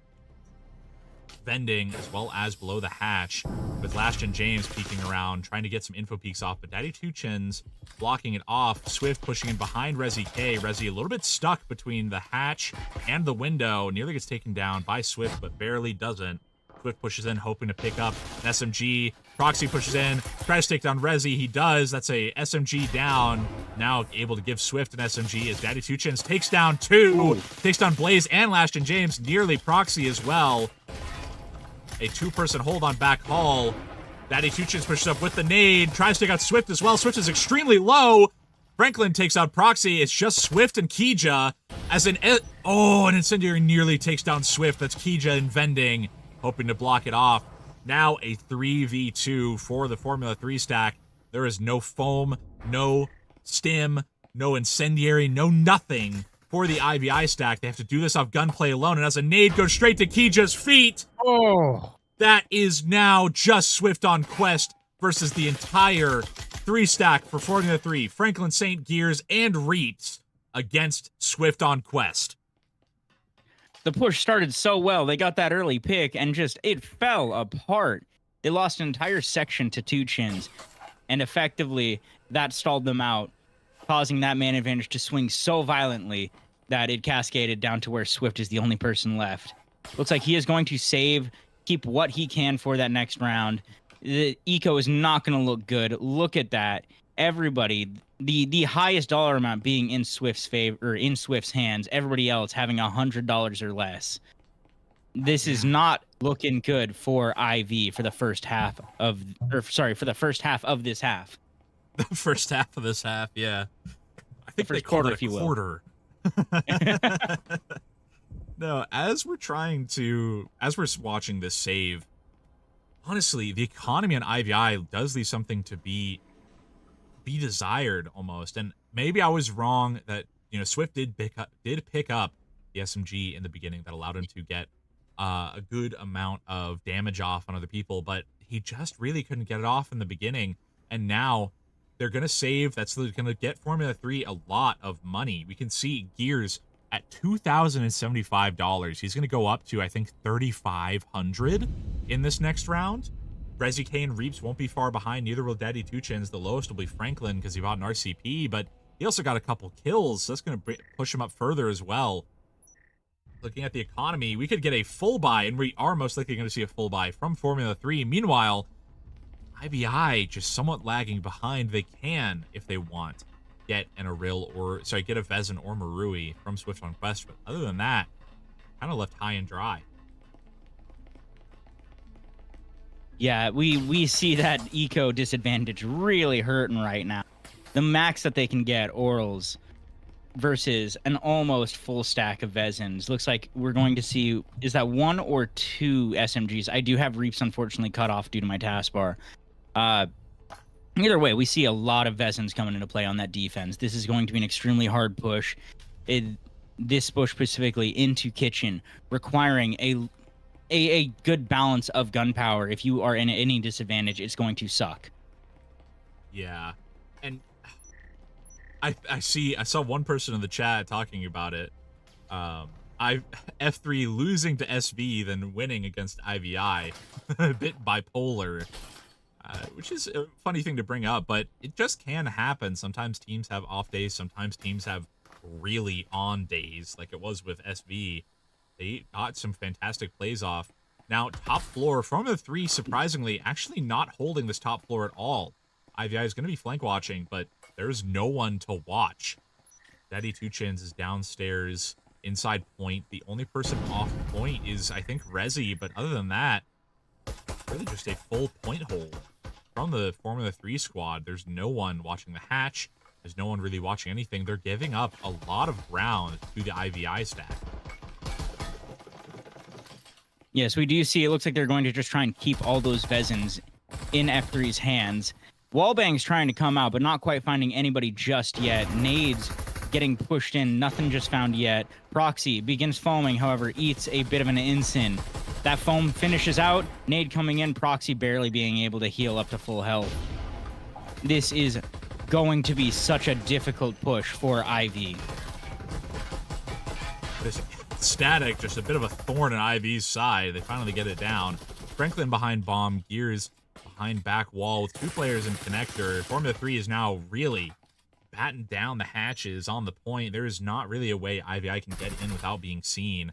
vending as well as below the hatch with Lashton James peeking around, trying to get some info peeks off, but Daddy Two Chins blocking it off. Swift pushing in behind Rezi K. Rezi a little bit stuck between the hatch and the window. Nearly gets taken down by Swift, but barely doesn't. Swift pushes in, hoping to pick up an SMG. Proxy pushes in, tries to take down Rezi. He does. That's a SMG down. Now able to give Swift an SMG as Daddy Two Chins takes down two. Takes down Blaze and Lashton James. Nearly Proxy as well. A two-person hold on back hall. Daddy Two Chins pushes up with the nade. Tries to take out Swift as well. Swift is extremely low. Franklin takes out Proxy. It's just Swift and Kija. As an Incendiary nearly takes down Swift. That's Kija and vending, hoping to block it off. Now a 3v2 for the Formula 3 stack. There is no foam, no stim, no incendiary, no nothing for the IVI stack. They have to do this off gunplay alone, and as a nade goes straight to Kija's feet. That is now just Swift on Quest versus the entire 3 stack for Formula 3. Franklin St. Gears and Reaps against Swift on Quest. The push started so well. They got that early pick and just, it fell apart. They lost an entire section to Two Chins, and effectively that stalled them out, causing that man advantage to swing so violently that it cascaded down to where Swift is the only person left. Looks like he is going to keep what he can for that next round. The eco is not going to look good. Look at that. Everybody, the highest dollar amount being in Swift's favor, or in Swift's hands. Everybody else having $100 or less. This is not looking good for IV for the first half of, for the first half of this half. The first half of this half, yeah. I think first quarter, if you will. Quarter. No, as we're watching this save, honestly, the economy on IVI does leave something to be desired almost. And maybe I was wrong that, you know, Swift did pick up the SMG in the beginning that allowed him to get a good amount of damage off on other people, but he just really couldn't get it off in the beginning. And now they're going to save. That's going to get Formula 3 a lot of money. We can see Gears at $2,075. He's going to go up to, I think, $3,500 in this next round. Rezi K and Reaps won't be far behind. Neither will Daddy Two Chins. The lowest will be Franklin because he bought an RCP, but he also got a couple kills, so that's going to push him up further as well. Looking at the economy, we could get a full buy, and we are most likely going to see a full buy from Formula 3. Meanwhile, IVI just somewhat lagging behind. They can, if they want, get an Aril get a Vezin or Marui from Swift on Quest, but other than that, kind of left high and dry. Yeah, we see that eco disadvantage really hurting right now. The max that they can get Orals versus an almost full stack of Vezins. Looks like we're going to see, is that 1 or 2 SMGs? I do have Reaps unfortunately cut off due to my taskbar. Either way, we see a lot of Vezins coming into play on that defense. This is going to be an extremely hard push. This push specifically into Kitchen, requiring a good balance of gunpowder. If you are in any disadvantage, it's going to suck. Yeah, and I saw one person in the chat talking about it. F3 losing to SV, then winning against IVI, a bit bipolar, which is a funny thing to bring up, but it just can happen. Sometimes teams have off days, sometimes teams have really on days, like it was with SV. They got some fantastic plays off. Now, top floor from the 3, surprisingly, actually not holding this top floor at all. IVI is going to be flank watching, but there's no one to watch. Daddy Two Chins is downstairs, inside point. The only person off point is, I think, Rezi, but other than that, really just a full point hold from the Formula 3 squad. There's no one watching the hatch. There's no one really watching anything. They're giving up a lot of ground to the IVI stack. Yes, we do see it looks like they're going to just try and keep all those Vezins in F3's hands. Wallbang's trying to come out, but not quite finding anybody just yet. Nades getting pushed in, nothing just found yet. Proxy begins foaming, however, eats a bit of an ensign. That foam finishes out, Nade coming in, Proxy barely being able to heal up to full health. This is going to be such a difficult push for Ivy. This static, just a bit of a thorn in Ivy's side. They finally get it down. Franklin behind bomb, Gears behind back wall with 2 players in connector. Formula 3 is now really batting down the hatches on the point. There is not really a way IVI can get in without being seen.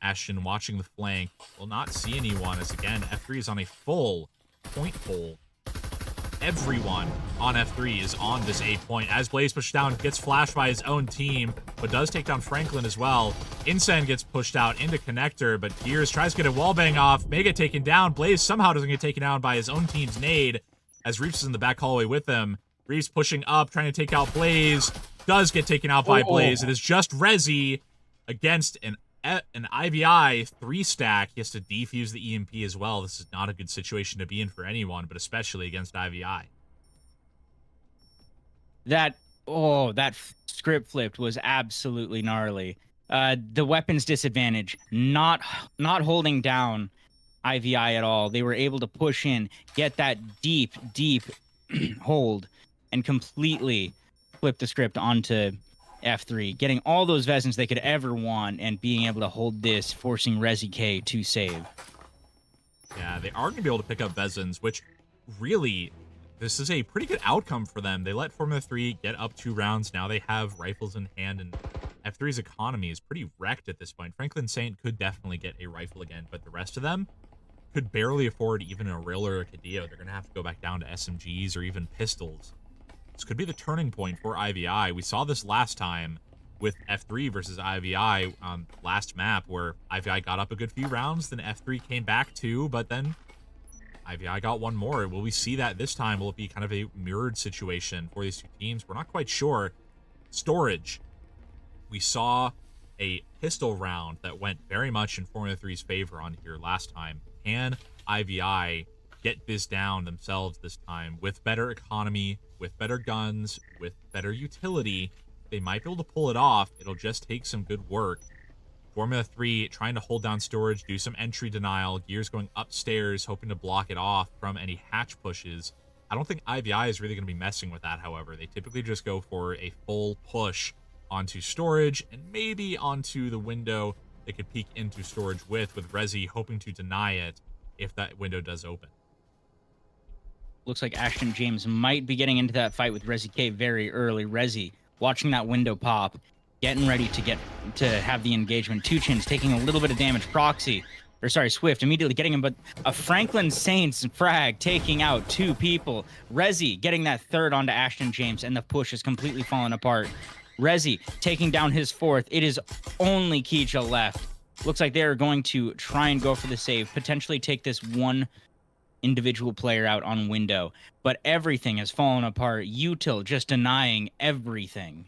Ashton watching the flank, will not see anyone as, again, F3 is on a full point hole. Everyone on F3 is on this A point. As Blaze pushed down, gets flashed by his own team, but does take down Franklin as well. Insen gets pushed out into connector, but Gears tries to get a wallbang off. May get taken down. Blaze somehow doesn't get taken down by his own team's nade, as Reeves is in the back hallway with them. Reeves pushing up, trying to take out Blaze. Does get taken out by Blaze. It is just Rezi against an IVI 3-stack. He has to defuse the EMP as well. This is not a good situation to be in for anyone, but especially against IVI. That script flipped was absolutely gnarly. The weapons disadvantage, not holding down IVI at all. They were able to push in, get that deep hold, and completely flip the script onto F3, getting all those Vezins they could ever want and being able to hold this, forcing Rezi K to save. Yeah, they are going to be able to pick up Vezins, which really, this is a pretty good outcome for them. They let Formula 3 get up 2 rounds. Now they have rifles in hand, and F3's economy is pretty wrecked at this point. Franklin Saint could definitely get a rifle again, but the rest of them could barely afford even a Rill or a Cadillo. They're going to have to go back down to SMGs or even pistols. This could be the turning point for IVI. We saw this last time with F3 versus IVI on last map, where IVI got up a good few rounds, then F3 came back 2, but then IVI got 1 more. Will we see that this time? Will it be kind of a mirrored situation for these 2 teams? We're not quite sure. Storage. We saw a pistol round that went very much in Formula 3's favor on here last time. Can IVI get this down themselves this time with better economy, with better guns, with better utility? They might be able to pull it off. It'll just take some good work. Formula 3 trying to hold down storage, do some entry denial. Gears going upstairs, hoping to block it off from any hatch pushes. I don't think IVI is really going to be messing with that, however. They typically just go for a full push onto storage and maybe onto the window they could peek into storage with Rezi hoping to deny it if that window does open. Looks like Ashton James might be getting into that fight with Rezi K very early. Rezi watching that window pop, getting ready to have the engagement. Two Chins taking a little bit of damage. Proxy or sorry, Swift immediately getting him, but a Franklin Saints frag taking out 2 people. Rezi getting that 3rd onto Ashton James, and the push is completely fallen apart. Rezi taking down his 4th. It is only Keija left. Looks like they're going to try and go for the save, potentially take this one individual player out on window, but everything has fallen apart. Util just denying everything.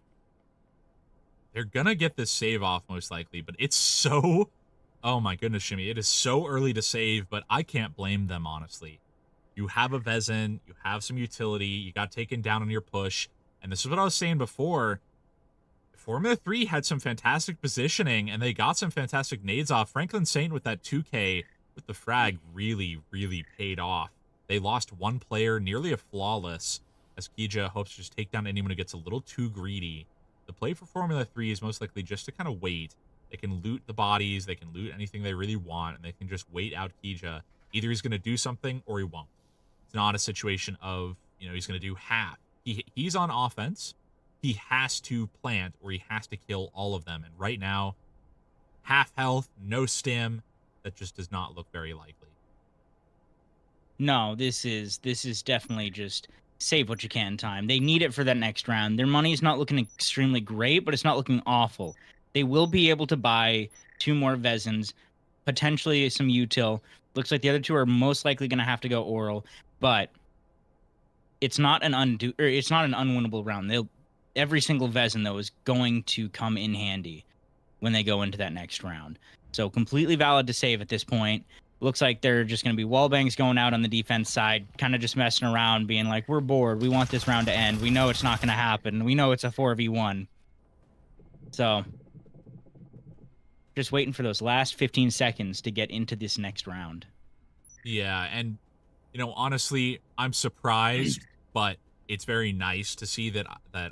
They're gonna get this save off most likely, but it's so... Oh my goodness, Shimmy. It is so early to save, but I can't blame them, honestly. You have a Vezin, you have some utility, you got taken down on your push, and this is what I was saying before. Formula 3 had some fantastic positioning, and they got some fantastic nades off. Franklin Saint with that 2K with the frag really, really paid off. They lost 1 player, nearly a flawless, as Keija hopes to just take down anyone who gets a little too greedy. The play for Formula 3 is most likely just to kind of wait. They can loot the bodies, they can loot anything they really want, and they can just wait out Keija. Either he's going to do something or he won't. It's not a situation of, he's going to do half. He's on offense. He has to plant or he has to kill all of them. And right now, half health, no stim, that just does not look very likely. No, this is definitely just save what you can time. They need it for that next round. Their money is not looking extremely great, but it's not looking awful. They will be able to buy 2 more Vezins, potentially some util. Looks like the other 2 are most likely going to have to go oral, but it's not an unwinnable round. Every single Vezin though is going to come in handy when they go into that next round. So completely valid to save at this point. Looks like they're just going to be wallbangs going out on the defense side, kind of just messing around, being like, we're bored. We want this round to end. We know it's not going to happen. We know it's a 4v1. So just waiting for those last 15 seconds to get into this next round. Yeah, and, honestly, I'm surprised, but it's very nice to see that that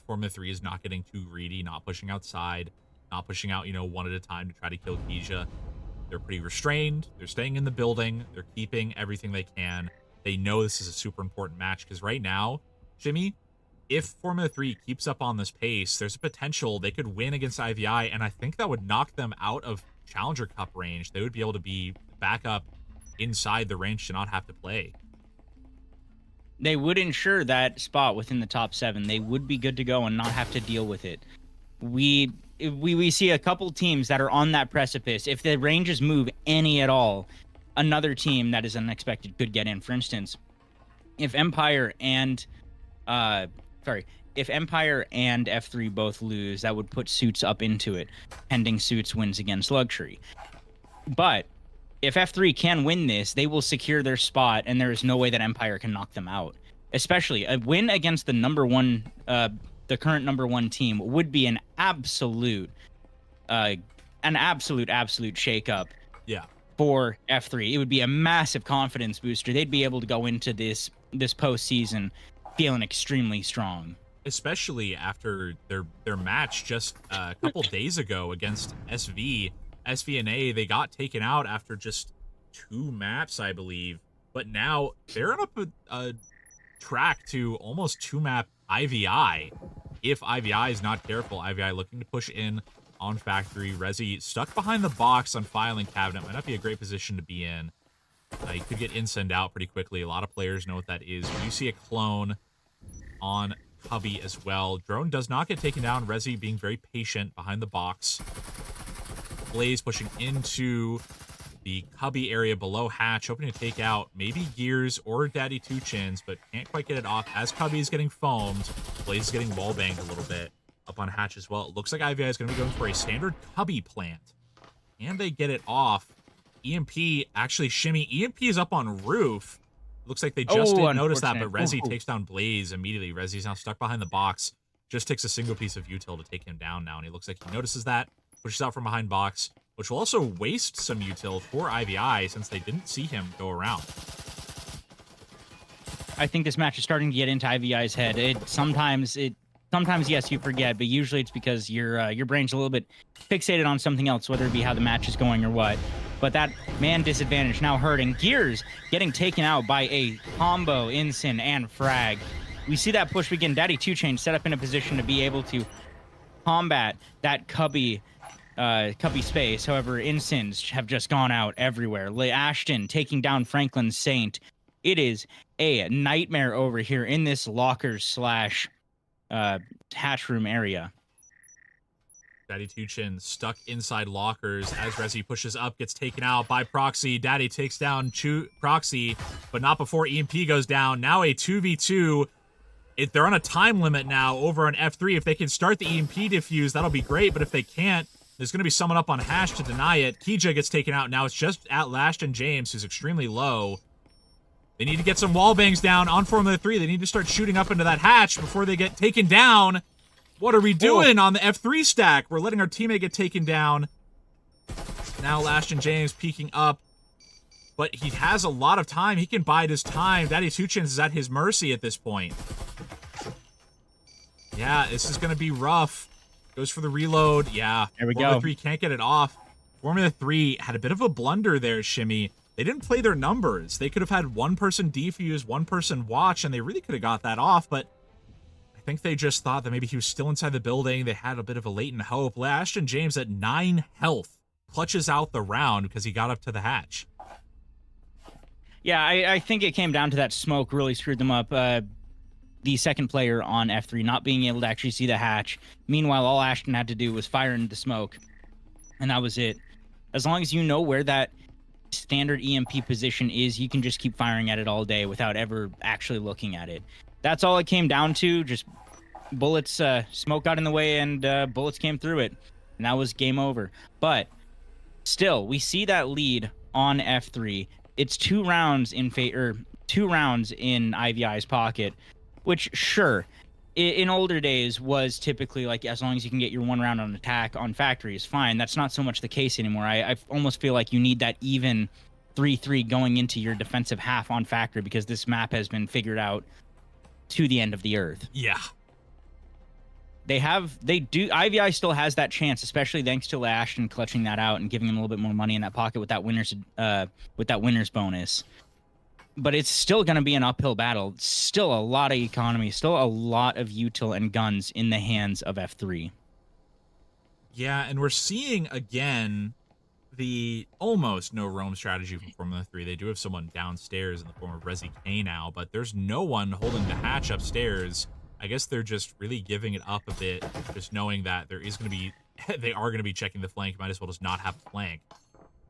Formula 3 is not getting too greedy, not pushing outside, not pushing out, 1 at a time to try to kill Keija. They're pretty restrained. They're staying in the building. They're keeping everything they can. They know this is a super important match because right now, Jimmy, if Formula 3 keeps up on this pace, there's a potential they could win against IVI, and I think that would knock them out of Challenger Cup range. They would be able to be back up inside the range to not have to play. They would ensure that spot within the top 7. They would be good to go and not have to deal with it. We see a couple teams that are on that precipice. If the ranges move any at all, another team that is unexpected could get in. For instance, if Empire and F3 both lose, that would put Suits up into it, pending Suits wins against Luxury. But if F3 can win this, they will secure their spot, and there is no way that Empire can knock them out. Especially a win against the current number 1 team would be an absolute shakeup. Yeah. For F3, it would be a massive confidence booster. They'd be able to go into this postseason feeling extremely strong. Especially after their match just a couple days ago against SV. SVNA, they got taken out after just 2 maps, I believe. But now they're on a track to almost 2-map IVI. If IVI is not careful, IVI looking to push in on Factory. Rezi stuck behind the box on Filing Cabinet. Might not be a great position to be in. He could get in-send out pretty quickly. A lot of players know what that is. You see a clone on Cubby as well. Drone does not get taken down. Rezi being very patient behind the box. Blaze pushing into the Cubby area below Hatch, hoping to take out maybe Gears or Daddy Two Chins, but can't quite get it off. As Cubby is getting foamed, Blaze is getting wallbanged a little bit up on Hatch as well. It looks like IVI is going to be going for a standard Cubby plant. And they get it off. EMP, actually, Shimmy, EMP is up on roof. Looks like they just didn't notice that, but Rezi takes down Blaze immediately. Rezi's now stuck behind the box. Just takes a single piece of util to take him down now, and he looks like he notices that. Pushes out from behind box, which will also waste some util for IVI since they didn't see him go around. I think this match is starting to get into IVI's head. Sometimes, yes, you forget, but usually it's because your brain's a little bit fixated on something else, whether it be how the match is going or what. But that man disadvantage now hurting. Gears getting taken out by a combo Ensign and Frag. We see that push begin. Daddy 2 Chain set up in a position to be able to combat that Cubby Cubby Space. However, Insins have just gone out everywhere. Leigh Ashton taking down Franklin Saint. It is a nightmare over here in this lockers slash hatch room area. Daddy Two Chin stuck inside lockers as Resi pushes up, gets taken out by Proxy. Daddy takes down Proxy, but not before EMP goes down. Now a 2v2. They're on a time limit now over on F3. If they can start the EMP defuse, that'll be great, but if they can't, there's going to be someone up on Hash to deny it. Kija gets taken out. Now it's just at Lashed and James, who's extremely low. They need to get some wall bangs down on Formula 3. They need to start shooting up into that hatch before they get taken down. What are we doing on the F3 stack? We're letting our teammate get taken down. Now Lashed and James peeking up. But he has a lot of time. He can bide his time. Daddy Two Chins is at his mercy at this point. Yeah, this is going to be rough. Goes for the reload. Yeah. There we Formula go. 3 can't get it off. Formula 3 had a bit of a blunder there, Shimmy. They didn't play their numbers. They could have had one person defuse, one person watch, and they really could have got that off, but I think they just thought that maybe he was still inside the building. They had a bit of a latent hope. Ashton James at 9 health clutches out the round because he got up to the hatch. Yeah, I think it came down to that smoke really screwed them up. The second player on F3 not being able to actually see the hatch. Meanwhile, all Ashton had to do was fire into the smoke, and that was it. As long as you know where that standard EMP position is, you can just keep firing at it all day without ever actually looking at it. That's all it came down to. Just bullets, smoke got in the way, and bullets came through it, and that was game over. But still, we see that lead on F3. It's 2 rounds in IVI's pocket, which sure, in older days was typically like as long as you can get your 1 round on attack on factory is fine. That's not so much the case anymore. I almost feel like you need that even 3-3 going into your defensive half on factory because this map has been figured out to the end of the earth. Yeah. IVI still has that chance, especially thanks to Ashton clutching that out and giving him a little bit more money in that pocket with that winner's bonus. But it's still going to be an uphill battle. Still a lot of economy, still a lot of util and guns in the hands of F3. Yeah, and we're seeing again the almost no roam strategy from Formula 3. They do have someone downstairs in the form of Resi K now, but there's no one holding the hatch upstairs. I guess they're just really giving it up a bit, just knowing that they are going to be checking the flank. Might as well just not have a flank.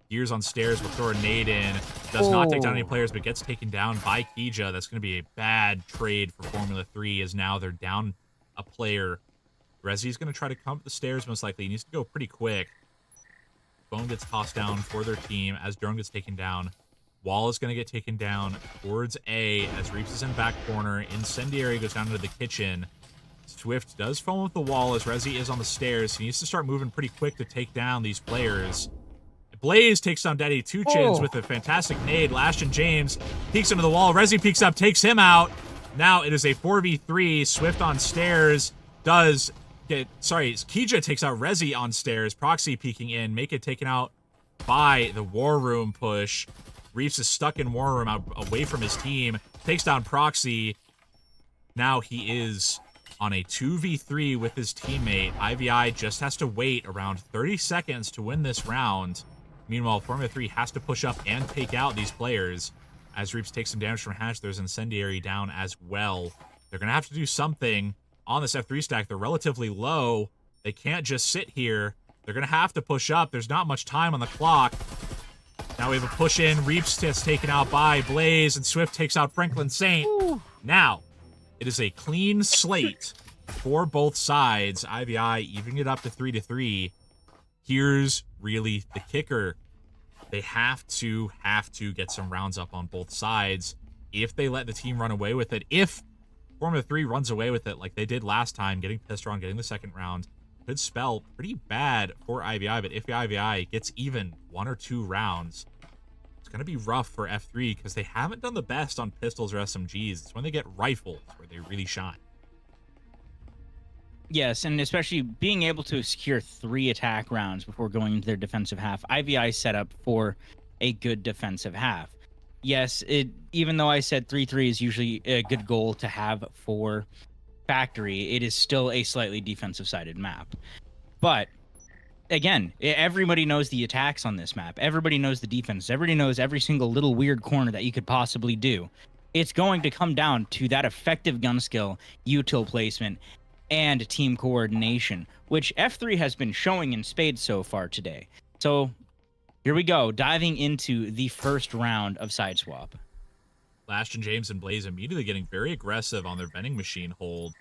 Gears on stairs will throw a nade in. Does not take down any players, but gets taken down by Kija. That's going to be a bad trade for Formula 3, as now they're down a player. Resi's going to try to come up the stairs, most likely. He needs to go pretty quick. Phone gets tossed down for their team as Drone gets taken down. Wall is going to get taken down towards A as Reeps is in back corner. Incendiary goes down into the kitchen. Swift does phone with the wall as Resi is on the stairs. He needs to start moving pretty quick to take down these players. Blaze takes down Daddy Two Chins with a fantastic nade. Lash and James peeks into the wall. Resi peeks up, takes him out. Now it is a 4v3. Swift on stairs Kija takes out Resi on stairs. Proxy peeking in, make it taken out by the War Room push. Reeves is stuck in War Room away from his team. Takes down Proxy. Now he is on a 2v3 with his teammate. IVI just has to wait around 30 seconds to win this round. Meanwhile, Formula 3 has to push up and take out these players. As Reeps takes some damage from Hatch, there's Incendiary down as well. They're going to have to do something on this F3 stack. They're relatively low. They can't just sit here. They're going to have to push up. There's not much time on the clock. Now we have a push in. Reeps gets taken out by Blaze, and Swift takes out Franklin Saint. Ooh. Now, it is a clean slate for both sides. IVI evening it up to 3-3. Here's really the kicker. They have to get some rounds up on both sides. If they let the team run away with it, if Formula 3 runs away with it like they did last time, getting pissed around, getting the second round, could spell pretty bad for IVI. But if IVI gets even 1 or 2 rounds, it's going to be rough for F3 because they haven't done the best on pistols or SMGs. It's when they get rifles where they really shine. Yes, and especially being able to secure 3 attack rounds before going into their defensive half. IVI set up for a good defensive half. Yes, even though I said 3-3 is usually a good goal to have for Factory, it is still a slightly defensive-sided map. But again, everybody knows the attacks on this map. Everybody knows the defense. Everybody knows every single little weird corner that you could possibly do. It's going to come down to that effective gun skill, util placement, and team coordination, which F3 has been showing in spades so far today. So here we go, diving into the first round of Sideswap. Lash and James and Blaze immediately getting very aggressive on their vending machine hold.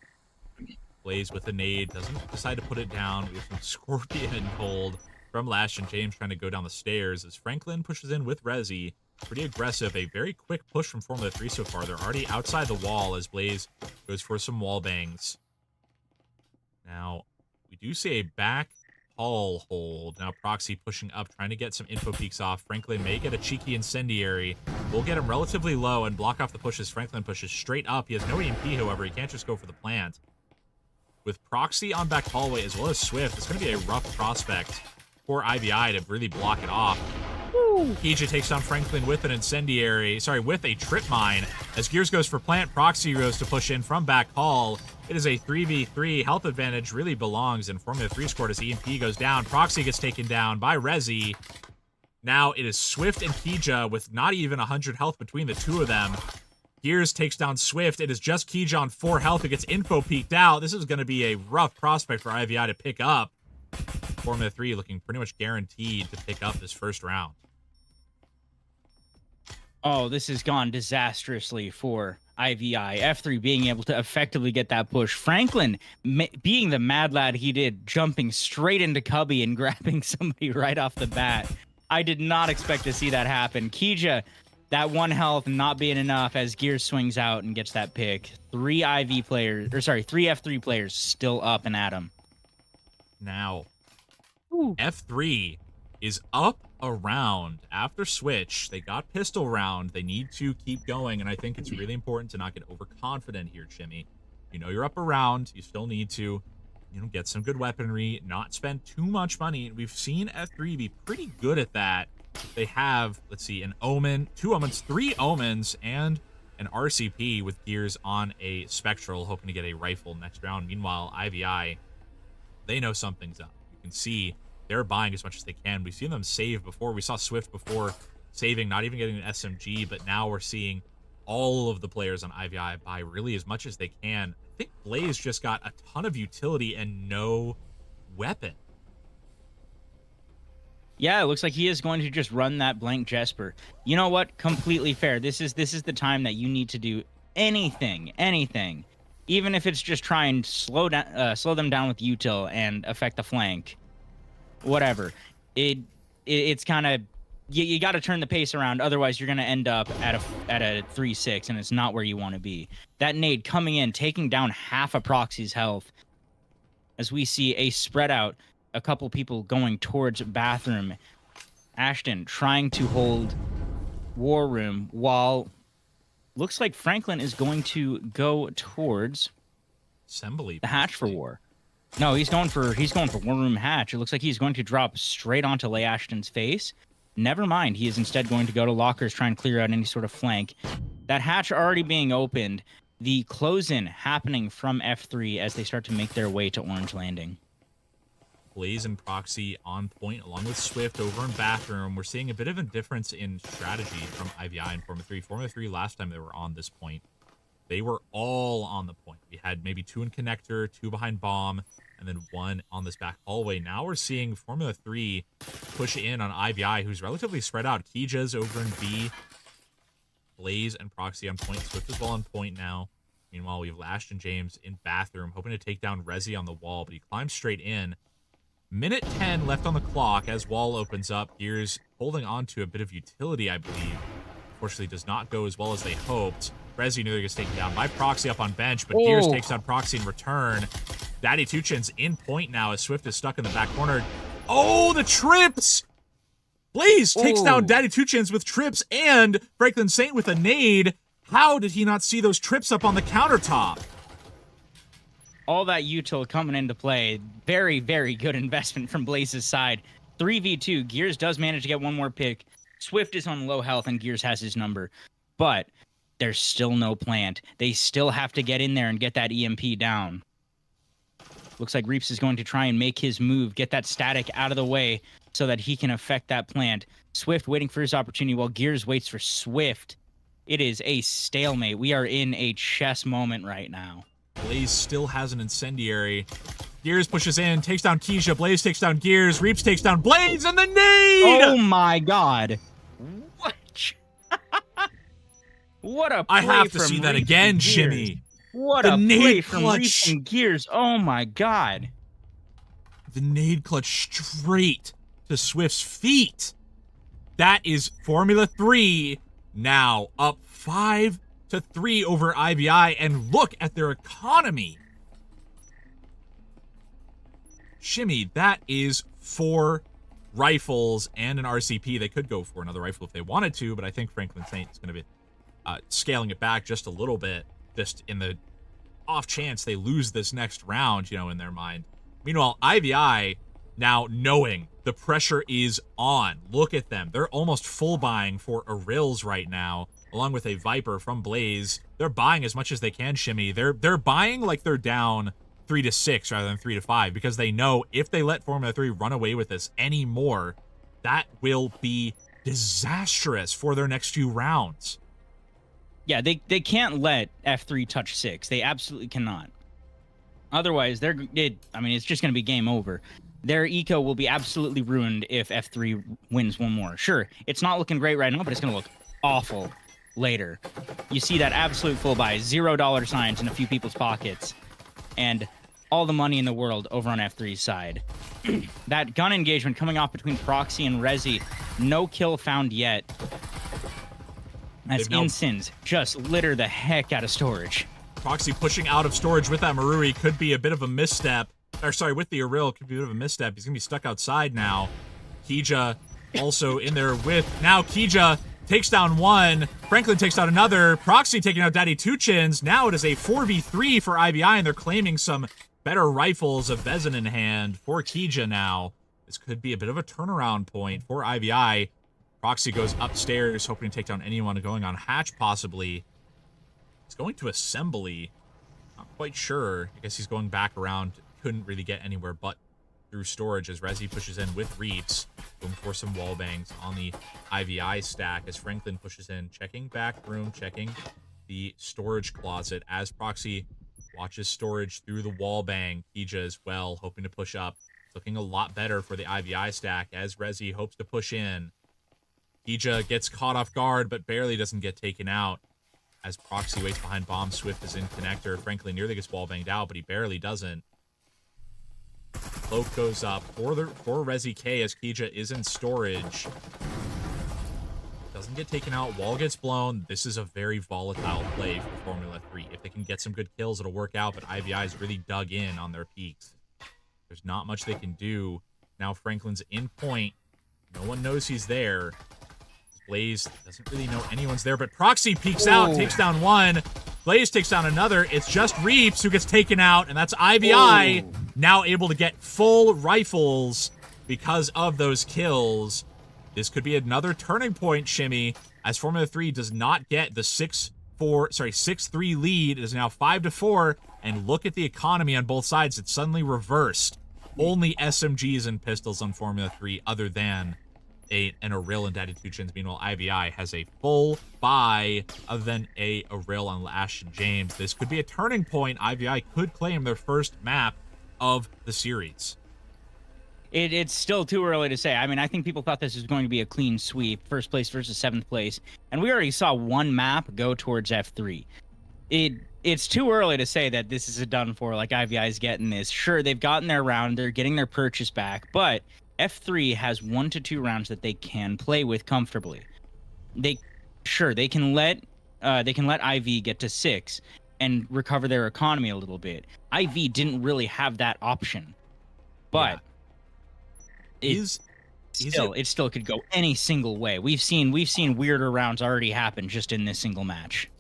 Blaze with a nade, doesn't decide to put it down. We have some Scorpion hold from Lash and James trying to go down the stairs as Franklin pushes in with Rezi. Pretty aggressive, a very quick push from Formula 3 so far. They're already outside the wall as Blaze goes for some wall bangs. Now, we do see a back hall hold. Now Proxy pushing up, trying to get some info peeks off. Franklin may get a cheeky incendiary. We'll get him relatively low and block off the pushes. Franklin pushes straight up. He has no EMP, however. He can't just go for the plant. With Proxy on back hallway as well as Swift, it's going to be a rough prospect for IVI to really block it off. Keija takes down Franklin with an with a trip mine. As Gears goes for plant, Proxy goes to push in from back hall. It is a 3v3. Health advantage really belongs in Formula 3 scored as EMP goes down. Proxy gets taken down by Rezi. Now it is Swift and Keija with not even 100 health between the two of them. Gears takes down Swift. It is just Keija on 4 health who gets info peeked out. This is going to be a rough prospect for IVI to pick up. Formula 3 looking pretty much guaranteed to pick up this first round. Oh, this has gone disastrously for IVI. F3 being able to effectively get that push. Franklin, being the mad lad he did, jumping straight into Cubby and grabbing somebody right off the bat. I did not expect to see that happen. Keija, that 1 health not being enough as Gears swings out and gets that pick. 3 F3 players still up and at him. Now, F3 is up around after switch. They got pistol round. They need to keep going, and I think it's really important to not get overconfident here, Jimmy. You know you're up around. You still need to, get some good weaponry, not spend too much money. We've seen F3 be pretty good at that. They have, let's see, an Omen, 2 Omens, 3 Omens, and an RCP with Gears on a Spectral, hoping to get a rifle next round. Meanwhile, IVI, they know something's up. You can see they're buying as much as they can. We've seen them save before. We saw Swift before saving, not even getting an SMG, but now we're seeing all of the players on IVI buy really as much as they can. I think Blaze just got a ton of utility and no weapon. Yeah, it looks like he is going to just run that blank Jesper. You know what? Completely fair. This is the time that you need to do anything. Even if it's just try and slow them down with util and affect the flank. Whatever. It's kind of you got to turn the pace around, otherwise you're going to end up at a 3-6 and it's not where you want to be. That nade coming in, taking down half a Proxy's health. As we see a spread out, a couple people going towards bathroom. Ashton trying to hold War Room while looks like Franklin is going to go towards Assembly. The hatch for War. No, he's going for War Room hatch. It looks like he's going to drop straight onto Lay Ashton's face. Never mind. He is instead going to go to lockers, try and clear out any sort of flank. That hatch already being opened. The close-in happening from F3 as they start to make their way to Orange Landing. Blaze and Proxy on point, along with Swift over in bathroom. We're seeing a bit of a difference in strategy from IVI and Formula 3. Formula 3, last time they were on this point, they were all on the point. We had maybe 2 in connector, 2 behind bomb, and then 1 on this back hallway. Now we're seeing Formula 3 push in on IVI, who's relatively spread out. Kija's over in B. Blaze and Proxy on point. Swift is well on point now. Meanwhile, we have Lash and James in bathroom, hoping to take down Rezi on the wall, but he climbs straight in. Minute 10 left on the clock as wall opens up. Gears holding on to a bit of utility, I believe. Unfortunately, does not go as well as they hoped. Rezi nearly gets taken down by Proxy up on bench, but Gears takes down Proxy in return. Daddy Two Chin's in point now as Swift is stuck in the back corner. Oh, the trips! Blaze takes down Daddy Two Chins with trips and Franklin Saint with a nade. How did he not see those trips up on the countertop? All that util coming into play. Very, very good investment from Blaze's side. 3v2. Gears does manage to get 1 more pick. Swift is on low health and Gears has his number. But there's still no plant. They still have to get in there and get that EMP down. Looks like Reaps is going to try and make his move, get that static out of the way so that he can affect that plant. Swift waiting for his opportunity while Gears waits for Swift. It is a stalemate. We are in a chess moment right now. Blaze still has an incendiary. Gears pushes in, takes down Keisha. Blaze takes down Gears. Reaps takes down Blaze, and the nade! Oh my god. What? What a play I have to from see that Reaps again, and Gears. Shimmy. What The a play nade from clutch. Reaps and Gears. Oh my god. The nade clutch straight to Swift's feet. That is Formula 3 now up 5-3 over IVI, and look at their economy. Shimmy, that is 4 rifles and an RCP. They could go for another rifle if they wanted to, but I think Franklin Saint is going to be scaling it back just a little bit, just in the off chance they lose this next round, in their mind. Meanwhile, IVI, now knowing the pressure is on. Look at them. They're almost full buying for Arils right now, along with a Viper from Blaze. They're buying as much as they can, Shimmy. They're buying like they're down 3-6 rather than 3-5, because they know if they let Formula 3 run away with this anymore, that will be disastrous for their next few rounds. Yeah, they can't let F3 touch 6. They absolutely cannot. Otherwise, it's just going to be game over. Their eco will be absolutely ruined if F3 wins one more. Sure, it's not looking great right now, but it's going to look awful later. You see that absolute full buy, $0 signs in a few people's pockets, and all the money in the world over on F3's side. That gun engagement coming off between Proxy and Rezi, no kill found yet. As Insins just litter the heck out of storage. Proxy pushing out of storage with that Marui could be a bit of a misstep. Or sorry, with the Aril could be a bit of a misstep. He's going to be stuck outside now. Kija also in there with... Now Kija takes down one. Franklin takes out another. Proxy taking out Daddy Two Chins. Now it is a 4v3 for IVI, and they're claiming some better rifles of Vezin in hand for Kija now. This could be a bit of a turnaround point for IVI. Proxy goes upstairs, hoping to take down anyone going on hatch, possibly. He's going to assembly. Not quite sure. I guess he's going back around. Couldn't really get anywhere but through storage as Rezi pushes in with Reaps. Going for some wall bangs on the IVI stack as Franklin pushes in. Checking back room, checking the storage closet as Proxy watches storage through the wall bang. Kija as well, hoping to push up. Looking a lot better for the IVI stack as Rezi hopes to push in. Kija gets caught off guard, but barely doesn't get taken out. As Proxy waits behind bomb, Swift is in connector. Franklin nearly gets wall banged out, but he barely doesn't. Cloak goes up for Rezi K as Kija is in storage. Doesn't get taken out. Wall gets blown. This is a very volatile play for Formula 3. If they can get some good kills, it'll work out, but IVI's really dug in on their peaks. There's not much they can do. Now Franklin's in point. No one knows he's there. Blaze doesn't really know anyone's there, but Proxy peeks out, takes down one. Blaze takes down another. It's just Reaps who gets taken out, and that's IVI now able to get full rifles because of those kills. This could be another turning point, Shimmy, as Formula 3 does not get the 6-3 lead. It is now 5-4, and look at the economy on both sides. It's suddenly reversed. Only SMGs and pistols on Formula 3 other than an Aril and Daddy Two Chins. Meanwhile, IVI has a full buy other than a Aril on Lash and James. This could be a turning point. IVI could claim their first map of the series. It's still too early to say. I mean, I think people thought this was going to be a clean sweep, first place versus seventh place, and we already saw one map go towards F3. It's too early to say that this is a done for, like IVI's getting this. Sure, they've gotten their round, they're getting their purchase back, but F3 has 1 to 2 rounds that they can play with comfortably. They can let IV get to 6 and recover their economy a little bit. IV didn't really have that option, but it still could go any single way. We've seen weirder rounds already happen just in this single match.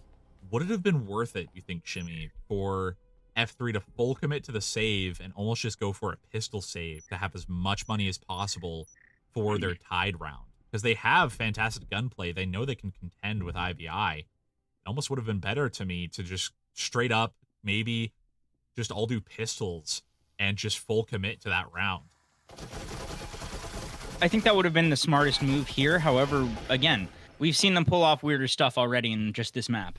Would it have been worth it, you think, Shimmy, for F3 to full commit to the save and almost just go for a pistol save to have as much money as possible for their tied round? Because they have fantastic gunplay. They know they can contend with IVI. It almost would have been better to me to just straight up maybe just all do pistols and just full commit to that round. I think that would have been the smartest move here. However, again, we've seen them pull off weirder stuff already in just this map.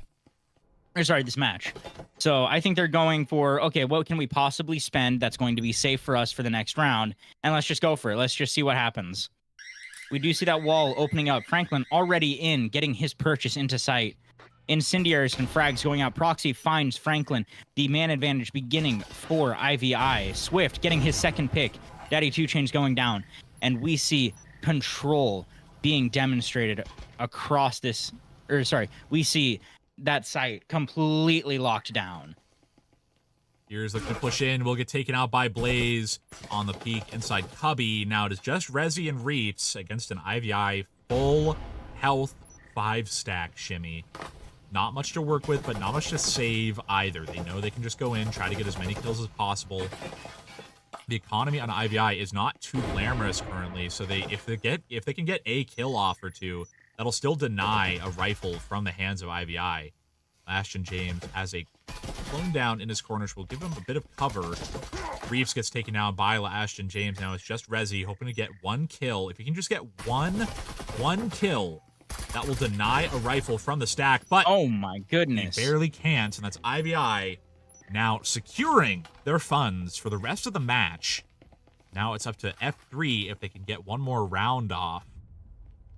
Or sorry, this match. So I think they're going for, okay, what can we possibly spend that's going to be safe for us for the next round? And let's just go for it. Let's just see what happens. We do see that wall opening up. Franklin already in, getting his purchase into sight. Incendiaries and frags going out. Proxy finds Franklin. The man advantage beginning for IVI. Swift getting his second pick. Daddy 2 Chainz going down. And we see control being demonstrated across this, or sorry, we see that site completely locked down. Gears looking to push in, will get taken out by Blaze on the peak inside Cubby. Now it is just Rezi and Reets against an IVI full health 5-stack shimmy. Not much to work with, but not much to save either. They know they can just go in, try to get as many kills as possible. The economy on IVI is not too glamorous currently, so if they can get a kill off or two, that'll still deny a rifle from the hands of IVI. Ashton James has a clone down in his corner, which will give him a bit of cover. Reeves gets taken down by Ashton James. Now it's just Rezi hoping to get one kill. If he can just get one kill, that will deny a rifle from the stack. But oh my goodness, he barely can't, and that's IVI now securing their funds for the rest of the match. Now it's up to F3 if they can get one more round off.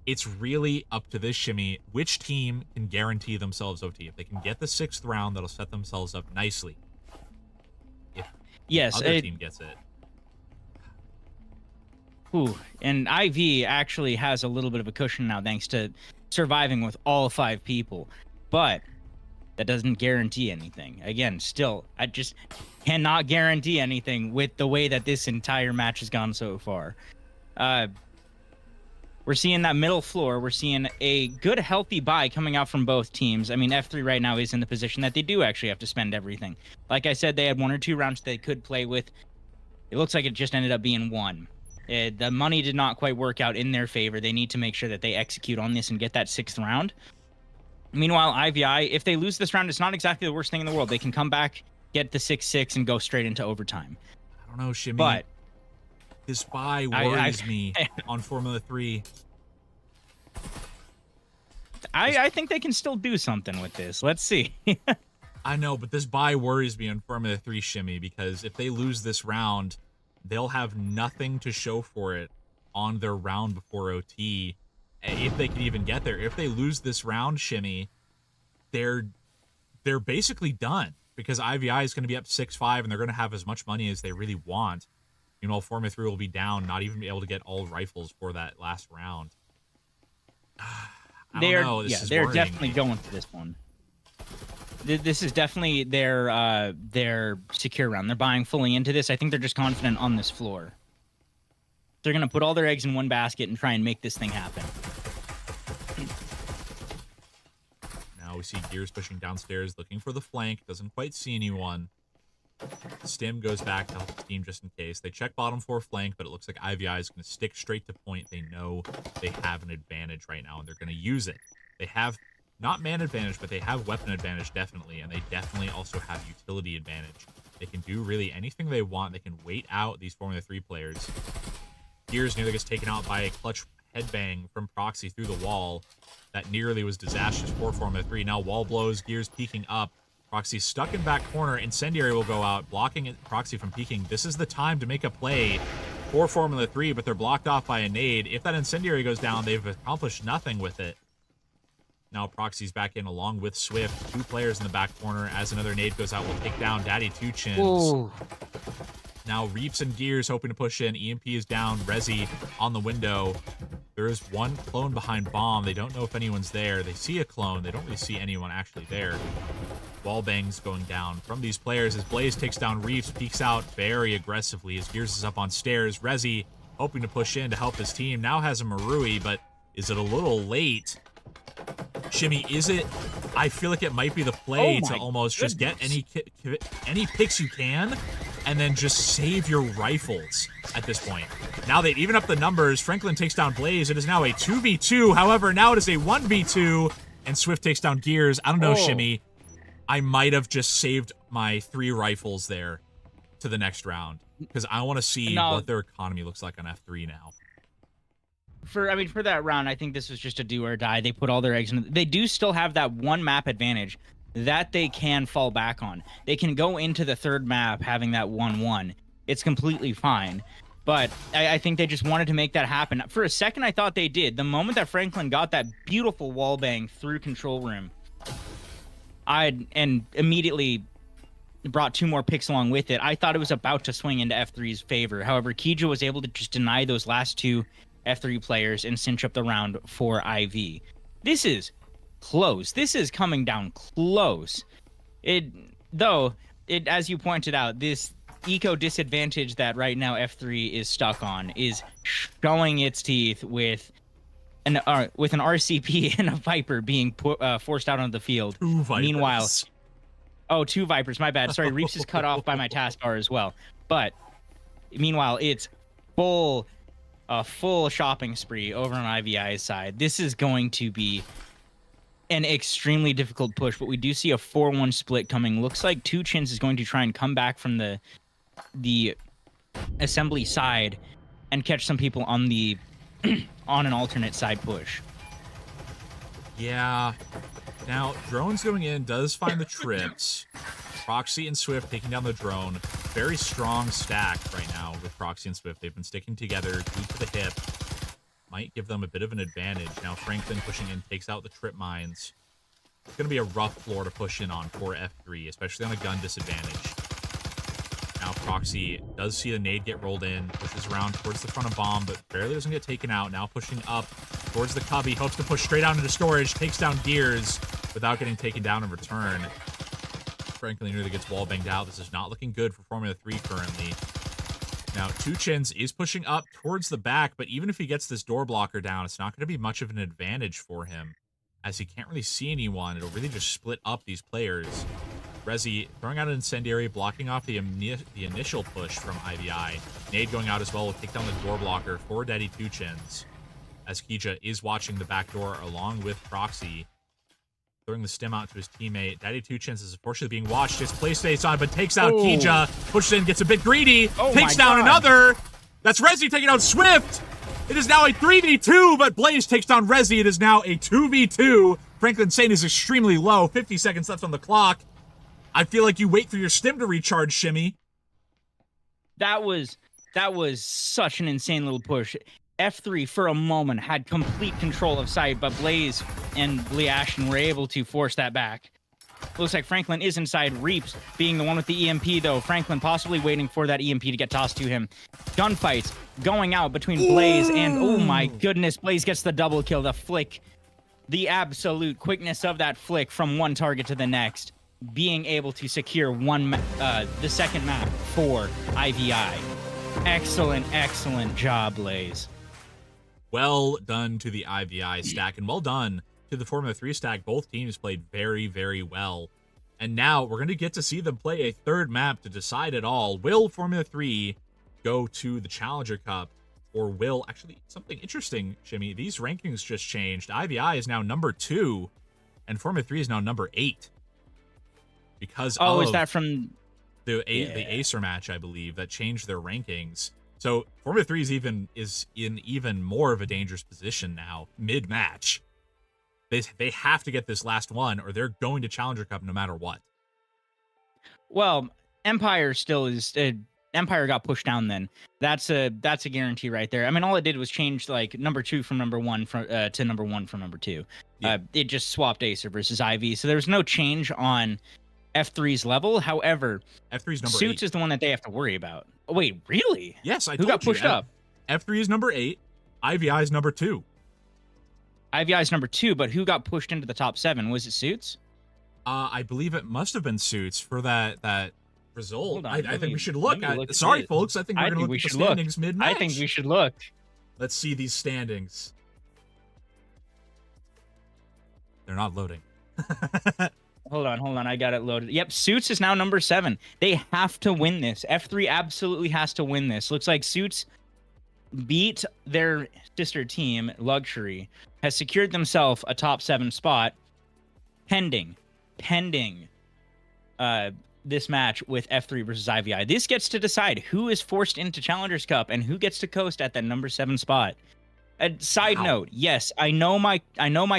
It's really up to this shimmy which team can guarantee themselves OT. If they can get the 6th round, that'll set themselves up nicely. If yes, the other team gets it. Ooh, and IV actually has a little bit of a cushion now thanks to surviving with all 5 people. But that doesn't guarantee anything. Again, still, I just cannot guarantee anything with the way that this entire match has gone so far. We're seeing that middle floor. We're seeing a good, healthy buy coming out from both teams. I mean, F3 right now is in the position that they do actually have to spend everything. Like I said, they had 1 or 2 rounds they could play with. It looks like it just ended up being 1. The money did not quite work out in their favor. They need to make sure that they execute on this and get that 6th round. Meanwhile, IVI, if they lose this round, it's not exactly the worst thing in the world. They can come back, get the 6-6, and go straight into overtime. I don't know, Shimmy. But this buy worries me on Formula 3. I think they can still do something with this. Let's see. I know, but this buy worries me on Formula 3, Shimmy, because if they lose this round, they'll have nothing to show for it on their round before OT. If they can even get there. If they lose this round, Shimmy, they're basically done, because IVI is going to be up 6-5 and they're going to have as much money as they really want. You know, Formula 3 will be down, not even be able to get all rifles for that last round. They're worrying definitely me. going for this one. This is definitely their secure round. They're buying fully into this. I think they're just confident on this floor. They're going to put all their eggs in one basket and try and make this thing happen. Now we see Gears pushing downstairs, looking for the flank. Doesn't quite see anyone. Stim goes back to help the team just in case. They check bottom 4 flank, but it looks like IVI is going to stick straight to point. They know they have an advantage right now, and they're going to use it. They have not man advantage, but they have weapon advantage, definitely, and they definitely also have utility advantage. They can do really anything they want. They can wait out these Formula 3 players. Gears nearly gets taken out by a clutch headbang from Proxy through the wall. That nearly was disastrous for Formula 3. Now wall blows, Gears peeking up. Proxy stuck in back corner. Incendiary will go out, blocking it, Proxy from peeking. This is the time to make a play for Formula 3, but they're blocked off by a nade. If that Incendiary goes down, they've accomplished nothing with it. Now Proxy's back in along with Swift. 2 players in the back corner. As another nade goes out, will take down Daddy 2 Chainz. Ooh. Now Reeps and Gears hoping to push in. EMP is down. Rezi on the window. There is one clone behind bomb. They don't know if anyone's there. They see a clone. They don't really see anyone actually there. Wall bangs going down from these players as Blaze takes down Reeves, peeks out very aggressively as Gears is up on stairs. Rezi hoping to push in to help his team. Now has a Marui, but is it a little late? Shimmy, is it? I feel like it might be the play to almost just get any picks you can and then just save your rifles at this point. Now they even up the numbers. Franklin takes down Blaze. It is now a 2v2. However, now it is a 1v2 and Swift takes down Gears. I don't know, Shimmy. I might have just saved my 3 rifles there to the next round. because I want to see No. what their economy looks like on F3 now. For that round, I think this was just a do or die. They put all their eggs in. They do still have that one map advantage that they can fall back on. They can go into the third map having that 1-1. It's completely fine. But I think they just wanted to make that happen. For a second, I thought they did. The moment that Franklin got that beautiful wall bang through control room, and immediately brought 2 more picks along with it, I thought it was about to swing into F3's favor. However, Kija was able to just deny those last 2 F3 players and cinch up the round for IV. This is close. This is coming down close. As you pointed out, this eco disadvantage that right now F3 is stuck on is showing its teeth with an RCP and a Viper being forced out onto the field. 2 Vipers. Meanwhile, 2 Vipers, my bad. Sorry, Reaps is cut off by my taskbar as well. But meanwhile, it's a full shopping spree over on IVI's side. This is going to be an extremely difficult push, but we do see a 4-1 split coming. Looks like 2 Chins is going to try and come back from the assembly side and catch some people on the on an alternate side push. Yeah. Now, drone's going in, does find the trips. Proxy and Swift taking down the drone. Very strong stack right now with Proxy and Swift. They've been sticking together, deep to the hip. Might give them a bit of an advantage. Now Franklin pushing in, takes out the trip mines. It's going to be a rough floor to push in on for F3, especially on a gun disadvantage. Now Proxy does see the nade get rolled in, pushes around towards the front of bomb, but barely doesn't get taken out. Now pushing up towards the cubby, hopes to push straight out into storage, takes down Gears without getting taken down in return. Franklin nearly gets wall banged out. This is not looking good for Formula 3 currently. Now, 2 Chins is pushing up towards the back, but even if he gets this door blocker down, it's not going to be much of an advantage for him, as he can't really see anyone. It'll really just split up these players. Rezi throwing out an incendiary, blocking off the initial push from IVI. Nade going out as well will take down the door blocker for Daddy 2 Chins, as Kija is watching the back door along with Proxy. Throwing the stem out to his teammate. Daddy 2 Chins is unfortunately being watched. His play space on, but takes out Kija. Pushes in, gets a bit greedy. Takes down another. That's Rezi taking out Swift. It is now a 3v2, but Blaze takes down Rezi. It is now a 2v2. Franklin Sane is extremely low. 50 seconds left on the clock. I feel like you wait for your stim to recharge, Shimmy. That was such an insane little push. F3 for a moment had complete control of site, but Blaze and Lee Ashton were able to force that back. Looks like Franklin is inside. Reaps being the one with the EMP, though. Franklin possibly waiting for that EMP to get tossed to him. Gunfights going out between Blaze and, oh my goodness, Blaze gets the double kill. The flick, the absolute quickness of that flick from one target to the next, being able to secure the second map for IVI. Excellent job, Blaze. Well done to the IVI stack, and well done to the Formula 3 stack. Both teams played very, very well. And now we're going to get to see them play a third map to decide it all. Will Formula 3 go to the Challenger Cup, or will... Actually, something interesting, Jimmy. These rankings just changed. IVI is now number 2, and Formula 3 is now number 8. Because is that from... the Acer match, I believe, that changed their rankings. So Formula 3 is in even more of a dangerous position now, mid-match. They have to get this last one, or they're going to Challenger Cup no matter what. Well, Empire still is. Empire got pushed down. Then that's a guarantee right there. I mean, all it did was change like number 2 from number 1 to number 1 from number 2. Yeah. It just swapped Acer versus IV, so there was no change on F3's level. However, F3's number Suits 8. is the one that they have to worry about. Oh, wait, really? Yes, Who got pushed up? F3 is number 8. IVI is number 2. IVI is number 2, but who got pushed into the top 7? Was it Suits? I believe it must have been Suits for that result. Hold on, I think we should look. Sorry, folks. I think we're going to look at the standings mid-match. I think we should look. Let's see these standings. They're not loading. Hold on. I got it loaded. Yep, Suits is now number 7. They have to win this. F3 absolutely has to win this. Looks like Suits beat their sister team, Luxury, has secured themselves a top 7 spot, pending this match with F3 versus IVI. This gets to decide who is forced into Challengers Cup and who gets to coast at that number 7 spot. A side note, yes, I know my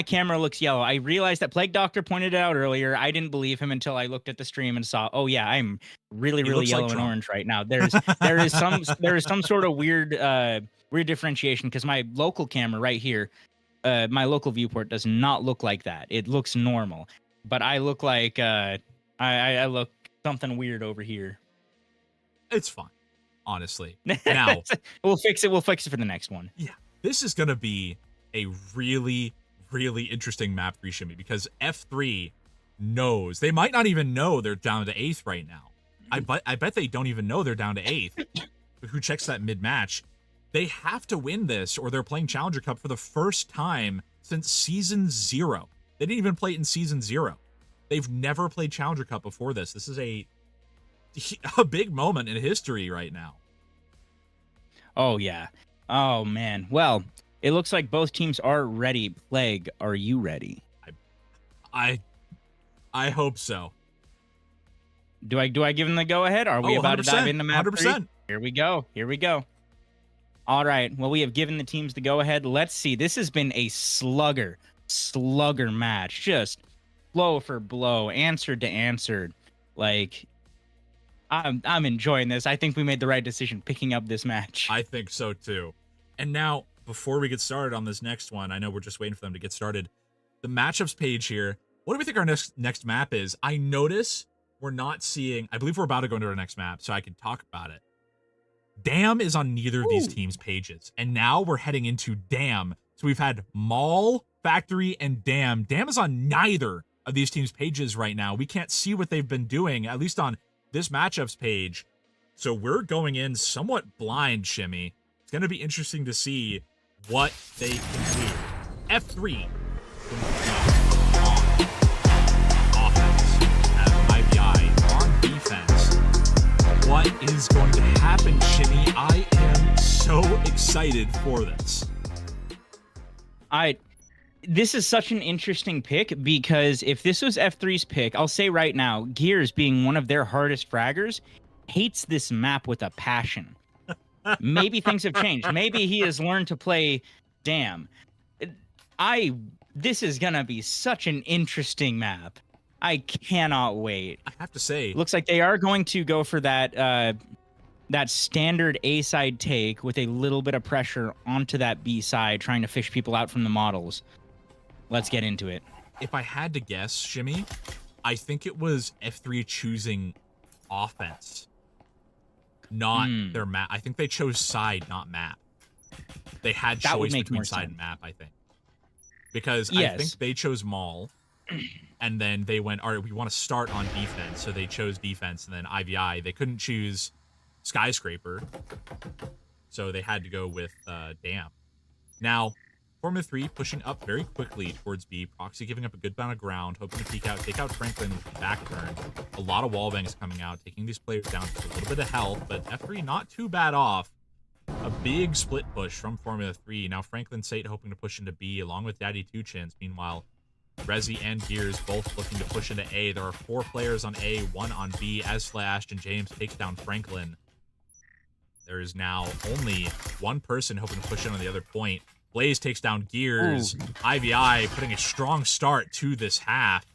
camera looks yellow. I realized that Plague Doctor pointed it out earlier. I didn't believe him until I looked at the stream and saw, oh yeah, I'm really yellow and orange right now. There is some sort of weird differentiation because my local camera right here, my local viewport does not look like that. It looks normal, but I look like I look something weird over here. It's fine, honestly. Now we'll fix it. We'll fix it for the next one. Yeah. This is going to be a really interesting map 3 shimmy because F3 knows. They might not even know they're down to 8th right now. I bet they don't even know they're down to 8th. Who checks that mid-match? They have to win this or they're playing Challenger Cup for the first time since Season 0. They didn't even play it in Season 0. They've never played Challenger Cup before this. This is a big moment in history right now. Oh, yeah. Oh, man. Well, it looks like both teams are ready. Plague, are you ready? I hope so. Do I give them the go-ahead? Are we about to dive into map 3? 100%. Here we go. All right. Well, we have given the teams the go-ahead. Let's see. This has been a slugger match. Just blow for blow, answered to answered. Like, I'm enjoying this. I think we made the right decision picking up this match. I think so too. And now, before we get started on this next one, I know we're just waiting for them to get started. The matchups page here. What do we think our next map is? I notice we're not seeing. I believe we're about to go into our next map, so I can talk about it. Dam is on neither of these teams' pages, and now we're heading into Dam. So we've had Mall, Factory, and Dam. Dam is on neither of these teams' pages right now. We can't see what they've been doing, at least on this matchups page. So we're going in somewhat blind, Shimmy. It's going to be interesting to see what they can do. F3 on offense, IVI on defense. What is going to happen, Shimmy? I am so excited for this. This is such an interesting pick because if this was F3's pick, I'll say right now, Gears being one of their hardest fraggers, hates this map with a passion. Maybe things have changed. Maybe he has learned to play Dam. This is gonna be such an interesting map. I cannot wait. I have to say, looks like they are going to go for that standard A side take with a little bit of pressure onto that B side, trying to fish people out from the models. Let's get into it. If I had to guess, Shimmy, I think it was F3 choosing offense, not their map. I think they chose side, not map. They had choice between side and map, I think. Because I think they chose Mall, and then they went, all right, we want to start on defense. So they chose defense, and then IVI. They couldn't choose Skyscraper, so they had to go with Dam. Now, Formula 3 pushing up very quickly towards B. Proxy giving up a good amount of ground, hoping to take out Franklin with the back turn. A lot of wall bangs coming out, taking these players down to a little bit of health, but F3 not too bad off. A big split push from Formula 3. Now Franklin Sate hoping to push into B along with Daddy Two Chins. Meanwhile, Rezi and Gears both looking to push into A. There are 4 players on A, 1 on B as Ashton James takes down Franklin. There is now only 1 person hoping to push in on the other point. Blaze takes down Gears. IVI putting a strong start to this half.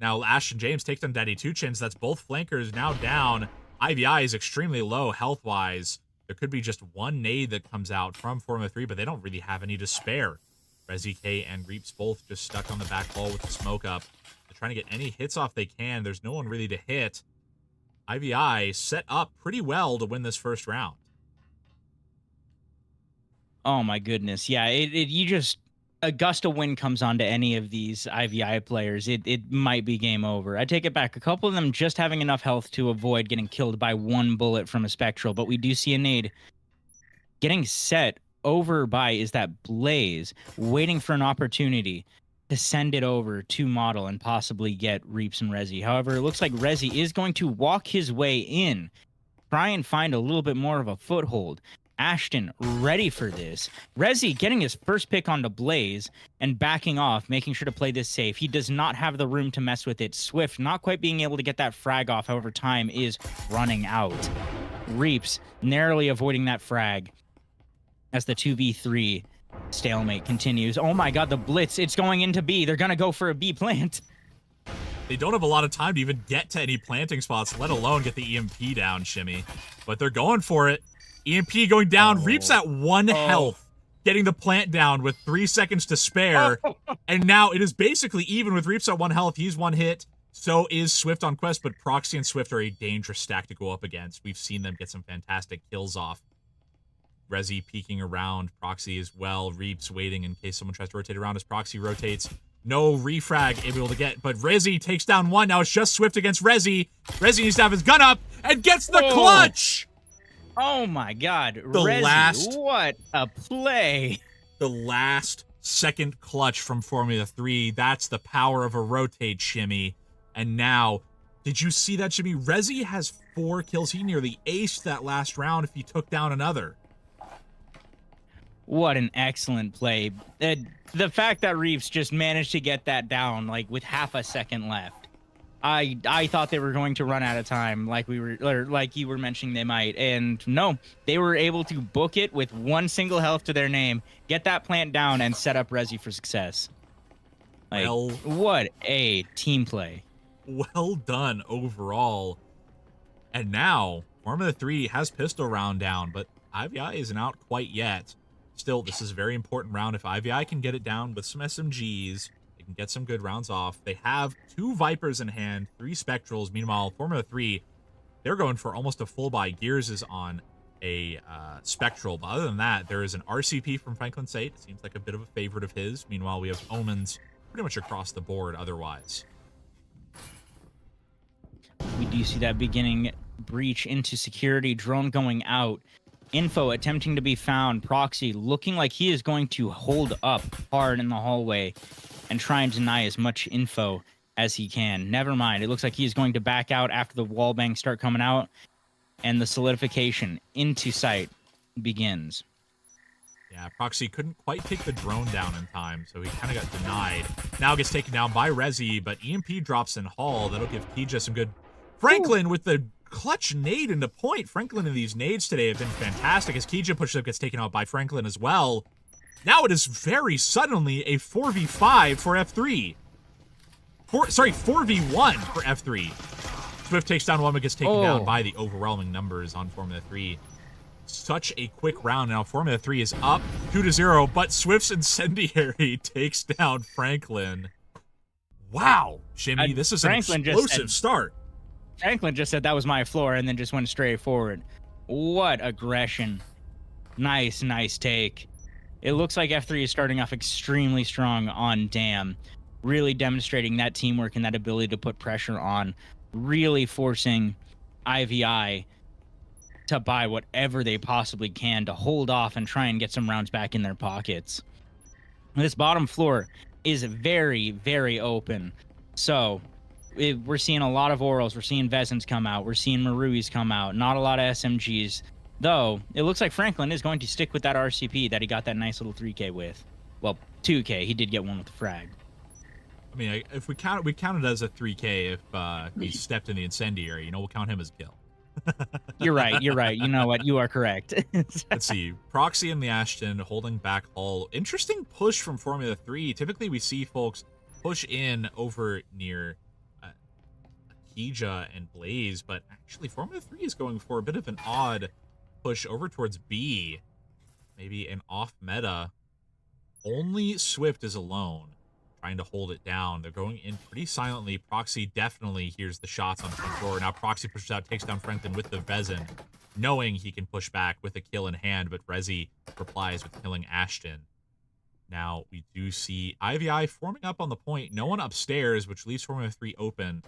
Now Ashton James takes down Daddy Two Chins. That's both flankers now down. IVI is extremely low health-wise. There could be just 1 nade that comes out from Formula 3, but they don't really have any to spare. Rezi K and Reaps both just stuck on the back wall with the smoke up. They're trying to get any hits off they can. There's no one really to hit. IVI set up pretty well to win this first round. Oh my goodness. Yeah, you just a gust of wind comes onto any of these IVI players, it might be game over. I take it back. A couple of them just having enough health to avoid getting killed by 1 bullet from a Spectral, but we do see a nade getting set over by is that Blaze, waiting for an opportunity to send it over to Model and possibly get Reaps and Rezi. However, it looks like Rezi is going to walk his way in, try and find a little bit more of a foothold. Ashton ready for this. Rezi getting his first pick onto Blaze and backing off, making sure to play this safe. He does not have the room to mess with it. Swift not quite being able to get that frag off. However, time is running out. Reaps narrowly avoiding that frag as the 2v3 stalemate continues. Oh my god, the blitz. It's going into B. They're going to go for a B plant. They don't have a lot of time to even get to any planting spots, let alone get the EMP down, Shimmy. But they're going for it. EMP going down. Reaps at 1 health, getting the plant down with 3 seconds to spare. And now it is basically even with Reaps at 1 health. He's 1 hit. So is Swift on Quest, but Proxy and Swift are a dangerous stack to go up against. We've seen them get some fantastic kills off. Rezi peeking around. Proxy as well. Reaps waiting in case someone tries to rotate around as Proxy rotates. No refrag able to get, but Rezi takes down 1. Now it's just Swift against Rezi. Rezi needs to have his gun up and gets the clutch! Oh my god. Last- what a play. The last second clutch from Formula 3. That's the power of a rotate, Shimmy. And now, did you see that, Shimmy? Rezi has 4 kills. He nearly aced that last round if he took down another. What an excellent play. The fact that Reeves just managed to get that down, like, with half a second left. I thought they were going to run out of time, like you were mentioning they might. And no, they were able to book it with 1 single health to their name, get that plant down, and set up Rezi for success. Like, Well- what a team play. Well done overall. And now, Formula 3 has pistol round down, but IVI isn't out quite yet. Still, this is a very important round. If IVI can get it down with some SMGs, they can get some good rounds off. They have 2 Vipers in hand, 3 Spectrals. Meanwhile, Formula 3, they're going for almost a full buy. Gears is on a Spectral. But other than that, there is an RCP from Franklin Sate. It seems like a bit of a favorite of his. Meanwhile, we have Omens pretty much across the board otherwise. We do see that beginning breach into security, drone going out. Info attempting to be found. Proxy looking like he is going to hold up hard in the hallway and try and deny as much info as he can. Never mind. It looks like he is going to back out after the wall bangs start coming out and the solidification into sight begins. Yeah, Proxy couldn't quite take the drone down in time, so he kind of got denied. Now gets taken down by Rezi, but EMP drops in Hall. That'll give Kija some good... Franklin with the clutch nade into point. Franklin in these nades today have been fantastic as Kija pushes up, gets taken out by Franklin as well. Now it is very suddenly a 4v5 for F3. 4v1 for F3. Swift takes down 1, but gets taken down by the overwhelming numbers on Formula 3. Such a quick round. Now Formula 3 is up 2-0, but Swift's Incendiary takes down Franklin. Wow, Shimmy, this is Franklin an just explosive start. Franklin just said that was my floor and then just went straight forward. What aggression. Nice take. It looks like F3 is starting off extremely strong on Dam, really demonstrating that teamwork and that ability to put pressure on, really forcing IVI to buy whatever they possibly can to hold off and try and get some rounds back in their pockets. This bottom floor is very, very open. So we're seeing a lot of Orals. We're seeing Vezins come out. We're seeing Maruis come out. Not a lot of SMGs. Though, it looks like Franklin is going to stick with that RCP that he got that nice little 3K with. Well, 2K. He did get one with the frag. I mean, if we count it as a 3K if he stepped in the Incendiary. We'll count him as a kill. You're right. You know what? You are correct. Let's see. Proxy and the Ashton holding back Hull. Interesting push from Formula 3. Typically, we see folks push in over near Kija and Blaze, but actually Formula 3 is going for a bit of an odd push over towards B. Maybe an off meta. Only Swift is alone, trying to hold it down. They're going in pretty silently. Proxy definitely hears the shots on the front door. Now Proxy pushes out, takes down Franklin with the Vezin, knowing he can push back with a kill in hand, but Rezi replies with killing Ashton. Now we do see IVI forming up on the point. No one upstairs, which leaves Formula 3 open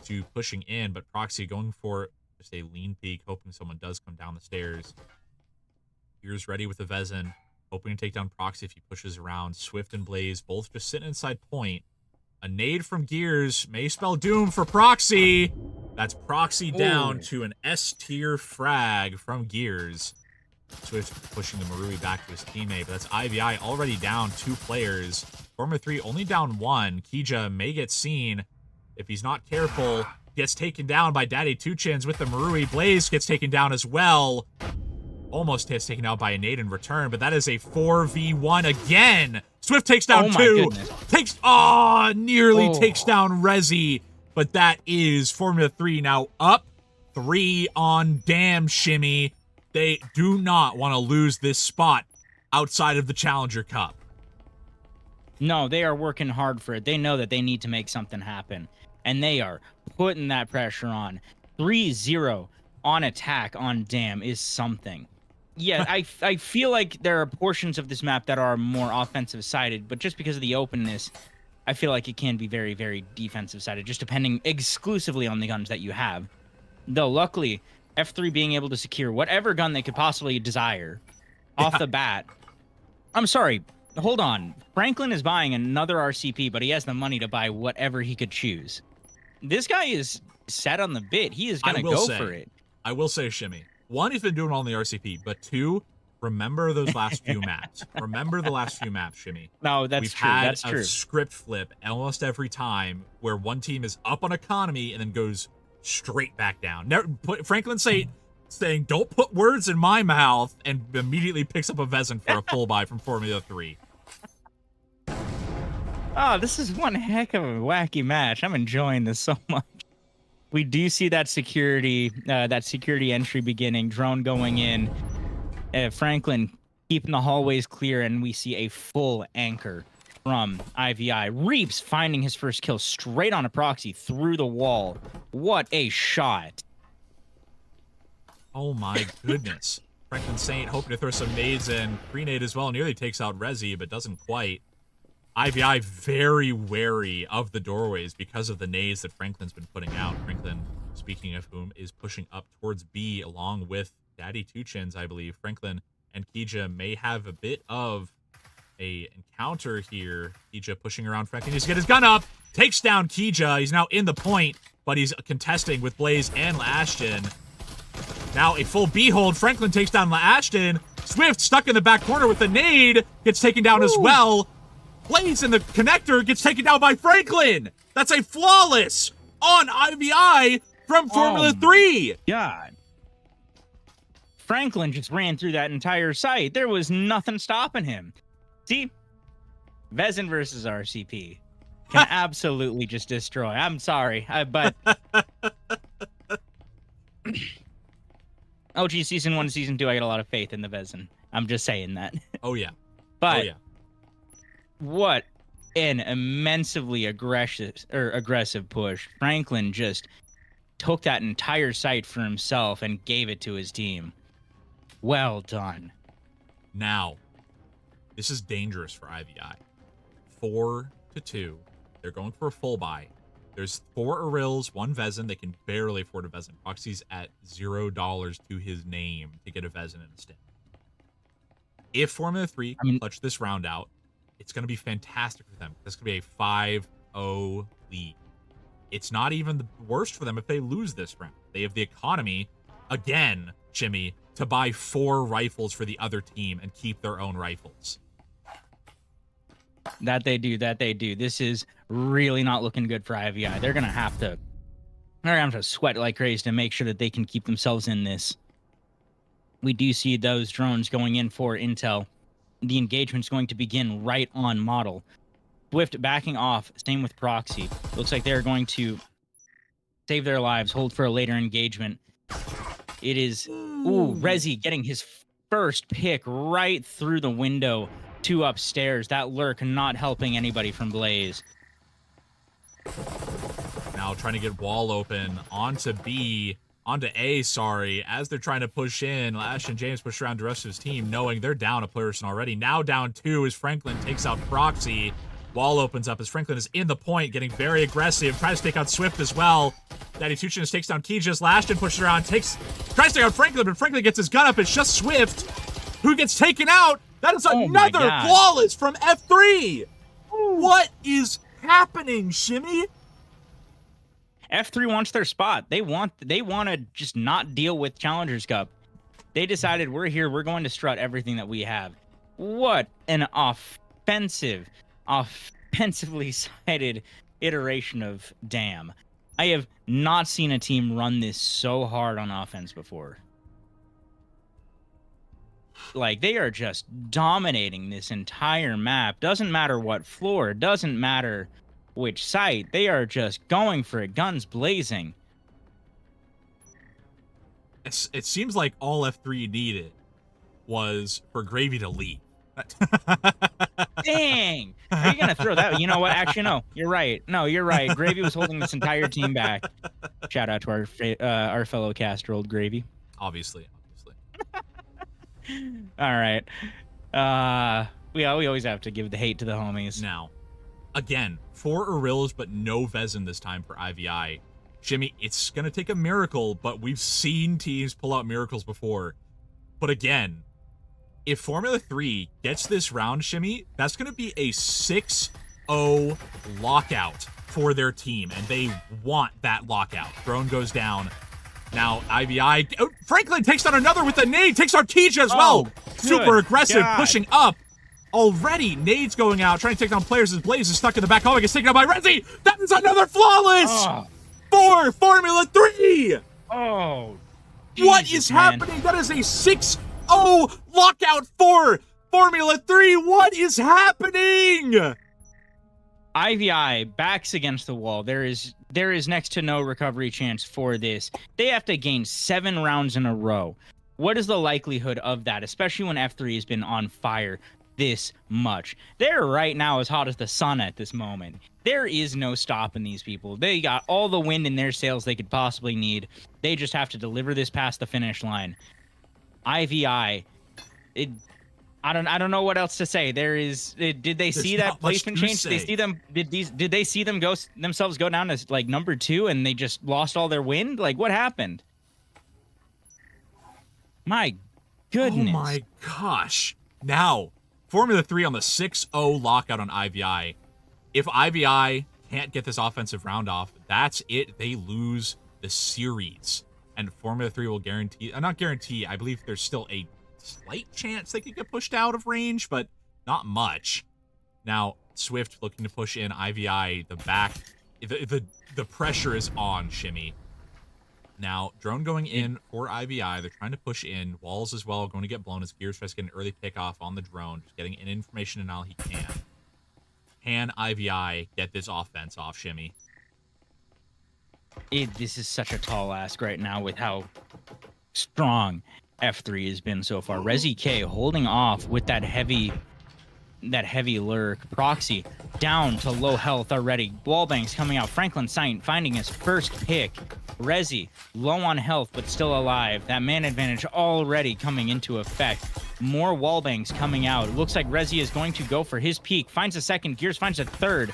to pushing in, but Proxy going for just a lean peek, hoping someone does come down the stairs. Gears ready with the Vezin, hoping to take down Proxy if he pushes around. Swift and Blaze both just sitting inside point. A nade from Gears may spell doom for Proxy. That's Proxy down to an S tier frag from Gears. Swift pushing the Marui back to his teammate, but that's IVI already down 2 players. Former 3 only down 1. Kija may get seen if he's not careful. Gets taken down by Daddy Two Chins with the Marui. Blaze gets taken down as well. Almost gets taken out by a nade in return, but that is a 4v1 again. Swift takes down 2. Nearly takes down Rezi, but that is Formula 3 now up 3 on Damn Shimmy. They do not want to lose this spot outside of the Challenger Cup. No, they are working hard for it. They know that they need to make something happen, and they are putting that pressure on. 3-0 on attack on Damn is something. Yeah, I feel like there are portions of this map that are more offensive sided, but just because of the openness, I feel like it can be very, very defensive sided, just depending exclusively on the guns that you have. Though luckily, F3 being able to secure whatever gun they could possibly desire off the bat. I'm sorry, hold on. Franklin is buying another RCP, but he has the money to buy whatever he could choose. This guy is set on the bit. He is going to go for it. I will say, Shimmy. 1, he's been doing all in the RCP, but 2, remember those last few maps. Remember the last few maps, Shimmy. No, that's true. That's true. We've had a script flip almost every time where one team is up on economy and then goes straight back down. Franklin saying, don't put words in my mouth, and immediately picks up a Vezin for a full buy from Formula 3. Oh, this is one heck of a wacky match. I'm enjoying this so much. We do see that security entry beginning, drone going in, Franklin keeping the hallways clear, and we see a full anchor from IVI. Reaps finding his first kill straight on a proxy through the wall. What a shot. Oh my goodness. Franklin Saint hoping to throw some nades in. Pre-nade as well, nearly takes out Rezi, but doesn't quite. IVI very wary of the doorways because of the nades that Franklin's been putting out. Franklin, speaking of whom, is pushing up towards B along with Daddy Two Chins, I believe. Franklin and Kija may have a bit of a encounter here. Kija pushing around Franklin. He's got his gun up, takes down Kija. He's now in the point, but he's contesting with Blaze and Ashton. Now a full B hold. Franklin takes down Ashton. Swift stuck in the back corner with the nade. Gets taken down as well. Blaze in the connector gets taken down by Franklin. That's a flawless on IVI from Formula 3. God. Franklin just ran through that entire site. There was nothing stopping him. See? Vezin versus RCP can absolutely just destroy. I'm sorry, but... OG Season 1 Season 2, I got a lot of faith in the Vezin. I'm just saying that. Oh, yeah. But... oh, yeah. What an immensely aggressive push. Franklin just took that entire site for himself and gave it to his team. Well done. Now, this is dangerous for IVI. 4-2. They're going for a full buy. There's 4 Arils, 1 Vezin. They can barely afford a Vezin. Proxy's at $0 to his name to get a Vezin instead. If Formula 3 can clutch this round out, it's going to be fantastic for them. This could be a 5-0 lead. It's not even the worst for them if they lose this round. They have the economy, again, Jimmy, to buy 4 rifles for the other team and keep their own rifles. That they do. This is really not looking good for IVI. They're going to have to sweat like crazy to make sure that they can keep themselves in this. We do see those drones going in for intel. The engagement's going to begin right on model. Swift backing off, same with Proxy. Looks like they're going to save their lives, hold for a later engagement. It is, Rezi getting his first pick right through the window to upstairs. That lurk not helping anybody from Blaze. Now trying to get wall open onto A, as they're trying to push in. Lash and James push around the rest of his team, knowing they're down a person already. Now down 2 as Franklin takes out Proxy. Wall opens up as Franklin is in the point, getting very aggressive. Tries to take out Swift as well. Daddy Two Chins takes down Kijas. Lashton pushes around, tries to take out Franklin, but Franklin gets his gun up. It's just Swift who gets taken out. That is another flawless from F3. What is happening, Shimmy? F3 wants their spot. They want to just not deal with Challengers Cup. They decided we're here. We're going to strut everything that we have. What an offensively sided iteration of damn. I have not seen a team run this so hard on offense before. Like, they are just dominating this entire map. Doesn't matter what floor, doesn't matter which site. They are just going for it, guns blazing. It seems like all F3 needed was for Gravy to leave. Dang! Are you gonna throw that? You know what? Actually, no. You're right. No, you're right. Gravy was holding this entire team back. Shout out to our fellow caster, old Gravy. Obviously. All right. We always have to give the hate to the homies. Now, again, 4 Arills, but no Vezin this time for IVI. Jimmy, it's going to take a miracle, but we've seen teams pull out miracles before. But again, if Formula 3 gets this round, Shimmy, that's going to be a 6-0 lockout for their team, and they want that lockout. Drone goes down. Now, IVI... Oh, Franklin takes down another with a nade, takes Artesia as well. Super aggressive, God. pushing up. Already, nades going out, trying to take down players as Blaze is stuck in the back hallway, gets taken out by Rezi. That is another flawless! Oh. For Formula 3! Oh, What Jesus, is man. happening? That is a 6-0 lockout for Formula 3. What is happening? IVI backs against the wall. There is next to no recovery chance for this. They have to gain 7 rounds in a row. What is the likelihood of that, especially when F3 has been on fire this much? They're right now as hot as the sun at this moment. There is no stopping these people. They got all the wind in their sails they could possibly need. They just have to deliver this past the finish line. IVI, I don't know what else to say. Did they see that placement change? Did they see them? Did they see them themselves go down as like number 2 and they just lost all their wind? Like, what happened? My goodness. Oh my gosh. Now, Formula 3 on the 6-0 lockout on IVI. If IVI can't get this offensive round off, that's it. They lose the series. And Formula 3 will not guarantee, I believe there's still a slight chance they could get pushed out of range, but not much. Now, Swift looking to push in IVI, the back. The pressure is on, Shimmy. Now, drone going in for IVI. They're trying to push in. Walls as well going to get blown as Gears tries to get an early pick off on the drone. Just getting in information and all he can. Can IVI get this offense off, Shimmy? This is such a tall ask right now with how strong F3 has been so far. Rezi K holding off with that heavy lurk. Proxy down to low health already. Wallbangs coming out. Franklin Saint finding his first pick. Rezi low on health but still alive. That man advantage already coming into effect. More wallbangs coming out. It looks like Rezi is going to go for his peak. Finds a second. Gears finds a third.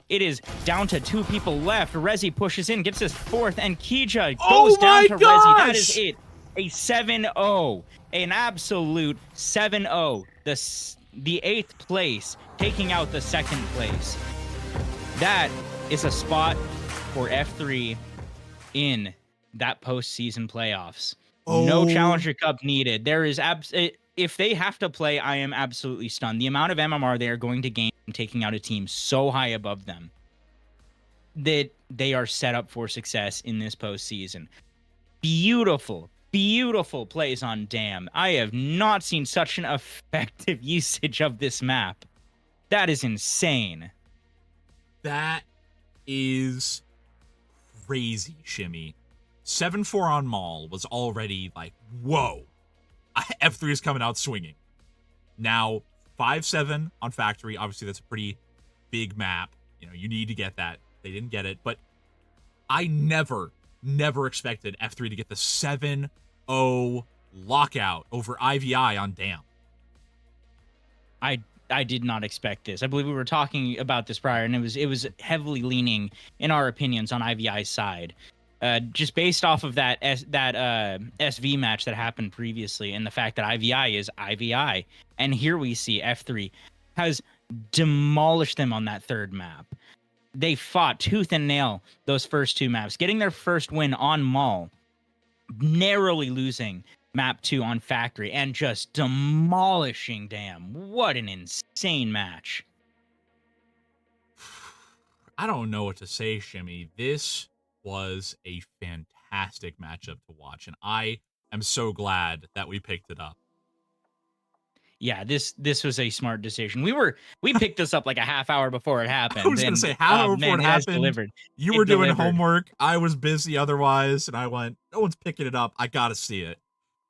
It is down to 2 people left. Rezi pushes in, gets his 4th, and Kija goes down to Rezi. That is it. A 7-0. An absolute 7-0. The 8th place taking out the 2nd place. That is a spot for F3 in that postseason playoffs. No Challenger Cup needed. There is if they have to play, I am absolutely stunned. The amount of MMR they are going to gain from taking out a team so high above them that they are set up for success in this postseason. Beautiful plays on Dam. I have not seen such an effective usage of this map. That is insane. That is crazy, Shimmy. 7-4 on Maul was already like, whoa. F3 is coming out swinging. Now, 5-7 on Factory. Obviously, that's a pretty big map. You know, you need to get that. They didn't get it. But I never expected F3 to get the 7-0 lockout over IVI on Dam. I did not expect this. I believe we were talking about this prior, and it was heavily leaning, in our opinions, on IVI's side. Just based off of that SV match that happened previously and the fact that IVI is IVI. And here we see F3 has demolished them on that 3rd map. They fought tooth and nail those first 2 maps, getting their first win on Maul, narrowly losing map 2 on Factory and just demolishing Damn. What an insane match. I don't know what to say, Shimmy. This was a fantastic matchup to watch, and I am so glad that we picked it up. Yeah, this was a smart decision. We picked this up like a half hour before it happened. I was going to and, say, half hour before man, it has happened, delivered. you It were doing delivered. homework. I was busy otherwise, and I went, no one's picking it up. I got to see it.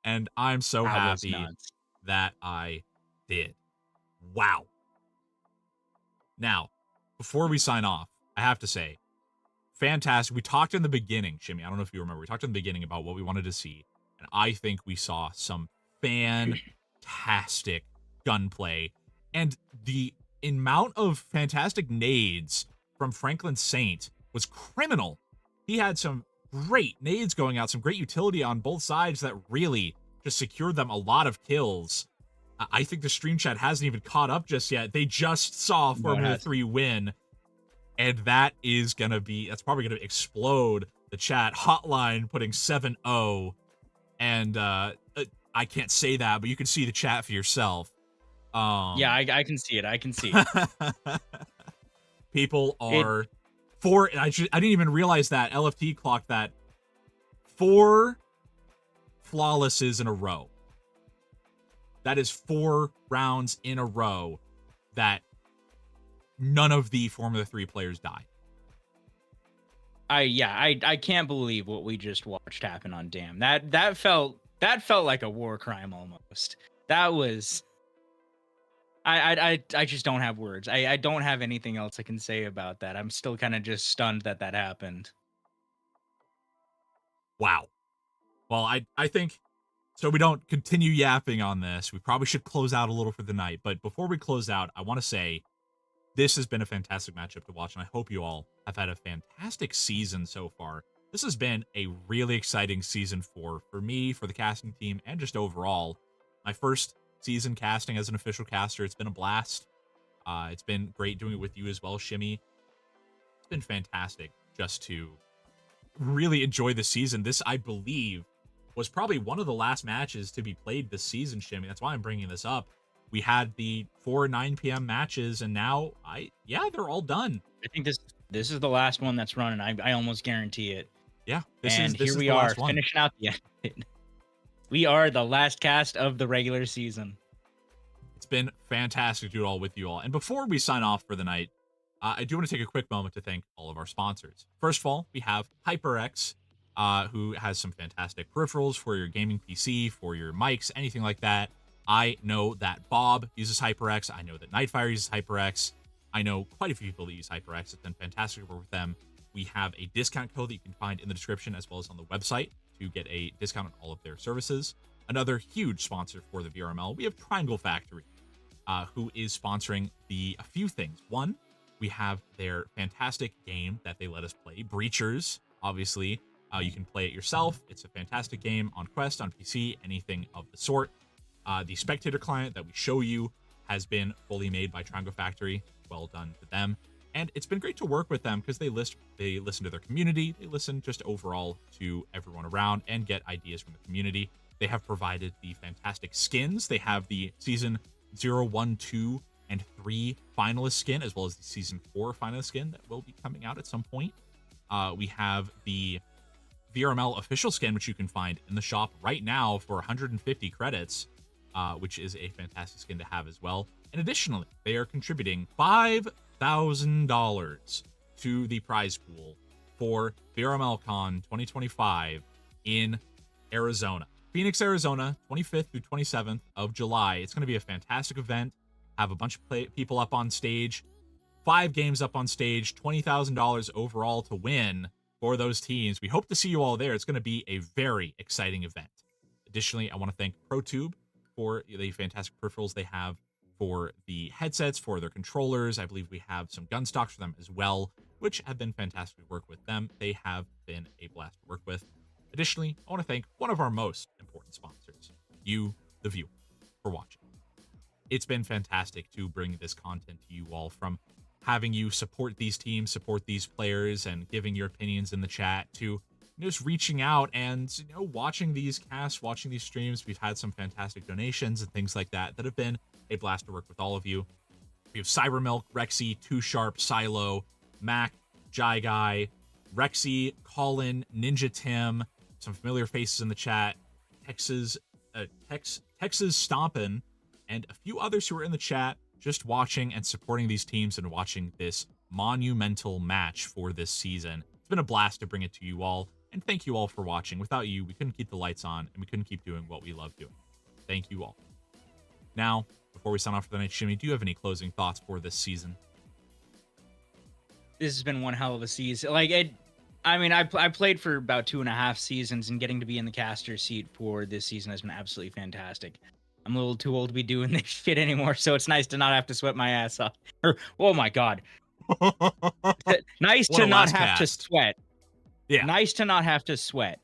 And I'm so That was happy nuts. that I did. Wow. Now, before we sign off, I have to say, fantastic. We talked in the beginning, Shimmy. I don't know if you remember. We talked in the beginning about what we wanted to see. And I think we saw some fantastic gunplay. And the amount of fantastic nades from Franklin Saint was criminal. He had some great nades going out, some great utility on both sides that really just secured them a lot of kills. I think the stream chat hasn't even caught up just yet. They just saw Formula 3 win. And that's probably going to explode the chat. Hotline putting 7-0. And I can't say that, but you can see the chat for yourself. Yeah, I can see it. I can see it. People are I didn't even realize that LFT clocked that 4 flawlesses in a row. That is 4 rounds in a row that none of the Formula 3 players died. I can't believe what we just watched happen on Damn. That felt like a war crime almost. That was I just don't have words. I don't have anything else I can say about that. I'm still kind of just stunned that happened. Wow. Well, I think, so we don't continue yapping on this, we probably should close out a little for the night. But before we close out, I want to say this has been a fantastic matchup to watch, and I hope you all have had a fantastic season so far. This has been a really exciting season for me, for the casting team, and just overall. My first season casting as an official caster. It's been a blast. It's been great doing it with you as well, Shimmy. It's been fantastic just to really enjoy the season. This, I believe, was probably one of the last matches to be played this season, Shimmy. That's why I'm bringing this up. We had the 4 9 p.m. matches, and now they're all done. I think this is the last one that's running. I almost guarantee it. Yeah, here we are finishing out the end. We are the last cast of the regular season. It's been fantastic to do it all with you all. And before we sign off for the night, I do want to take a quick moment to thank all of our sponsors. First of all, we have HyperX, who has some fantastic peripherals for your gaming PC, for your mics, anything like that. I know that Bob uses HyperX. I know that Nightfire uses HyperX. I know quite a few people that use HyperX. It's been fantastic to work with them. We have a discount code that you can find in the description as well as on the website to get a discount on all of their services. Another huge sponsor for the VRML, we have Triangle Factory, who is sponsoring a few things. One, we have their fantastic game that they let us play, Breachers. Obviously, you can play it yourself. It's a fantastic game on Quest, on PC, anything of the sort. The Spectator client that we show you has been fully made by Triangle Factory. Well done to them. And it's been great to work with them because they listen to their community. They listen just overall to everyone around and get ideas from the community. They have provided the fantastic skins. They have the Season 0, 1, 2, and 3 finalist skin, as well as the Season 4 finalist skin that will be coming out at some point. We have the VRML official skin, which you can find in the shop right now for 150 credits, which is a fantastic skin to have as well. And additionally, they are contributing $5,000 to the prize pool for VRML Con 2025 in Arizona. Phoenix, Arizona, 25th through 27th of July. It's going to be a fantastic event. Have a bunch of people up on stage, 5 games up on stage, $20,000 overall to win for those teams. We hope to see you all there. It's going to be a very exciting event. Additionally, I want to thank ProTube for the fantastic peripherals they have for the headsets, for their controllers. I believe we have some gun stocks for them as well, which have been fantastic to work with them. They have been a blast to work with. Additionally, I want to thank one of our most important sponsors, you, the viewer, for watching. It's been fantastic to bring this content to you all, from having you support these teams, support these players, and giving your opinions in the chat, to just reaching out and watching these casts, watching these streams. We've had some fantastic donations and things like that have been a blast to work with all of you. We have Cybermilk, Rexy, Too Sharp, Silo, Mac, Jai Guy, Rexy, Colin, Ninja Tim, some familiar faces in the chat, Texas Stompin', and a few others who are in the chat just watching and supporting these teams and watching this monumental match for this season. It's been a blast to bring it to you all, and thank you all for watching. Without you, we couldn't keep the lights on, and we couldn't keep doing what we love doing. Thank you all. Now, before we sign off for the night, Shimmy, do you have any closing thoughts for this season? This has been one hell of a season. I played for about 2.5 seasons, and getting to be in the caster seat for this season has been absolutely fantastic. I'm a little too old to be doing this shit anymore, so it's nice to not have to sweat my ass off. Oh my god. Nice to not have to sweat. Yeah. Nice to not have to sweat.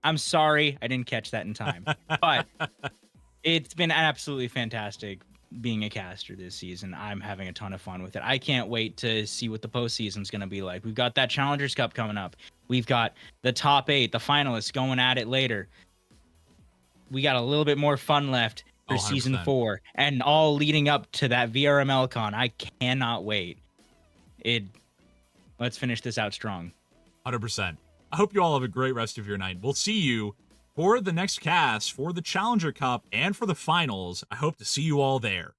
I'm sorry I didn't catch that in time. But it's been absolutely fantastic being a caster this season. I'm having a ton of fun with it. I can't wait to see what the postseason's going to be like. We've got that Challengers Cup coming up. We've got the top 8, the finalists going at it later. We got a little bit more fun left for season 4, and all leading up to that VRML con. I cannot wait. Let's finish this out strong. 100%. I hope you all have a great rest of your night. We'll see you for the next cast, for the Challenger Cup, and for the finals. I hope to see you all there.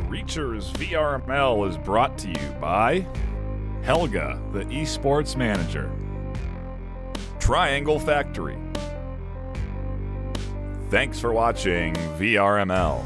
Reacher's VRML is brought to you by Helga, the esports manager, Triangle Factory. Thanks for watching VRML.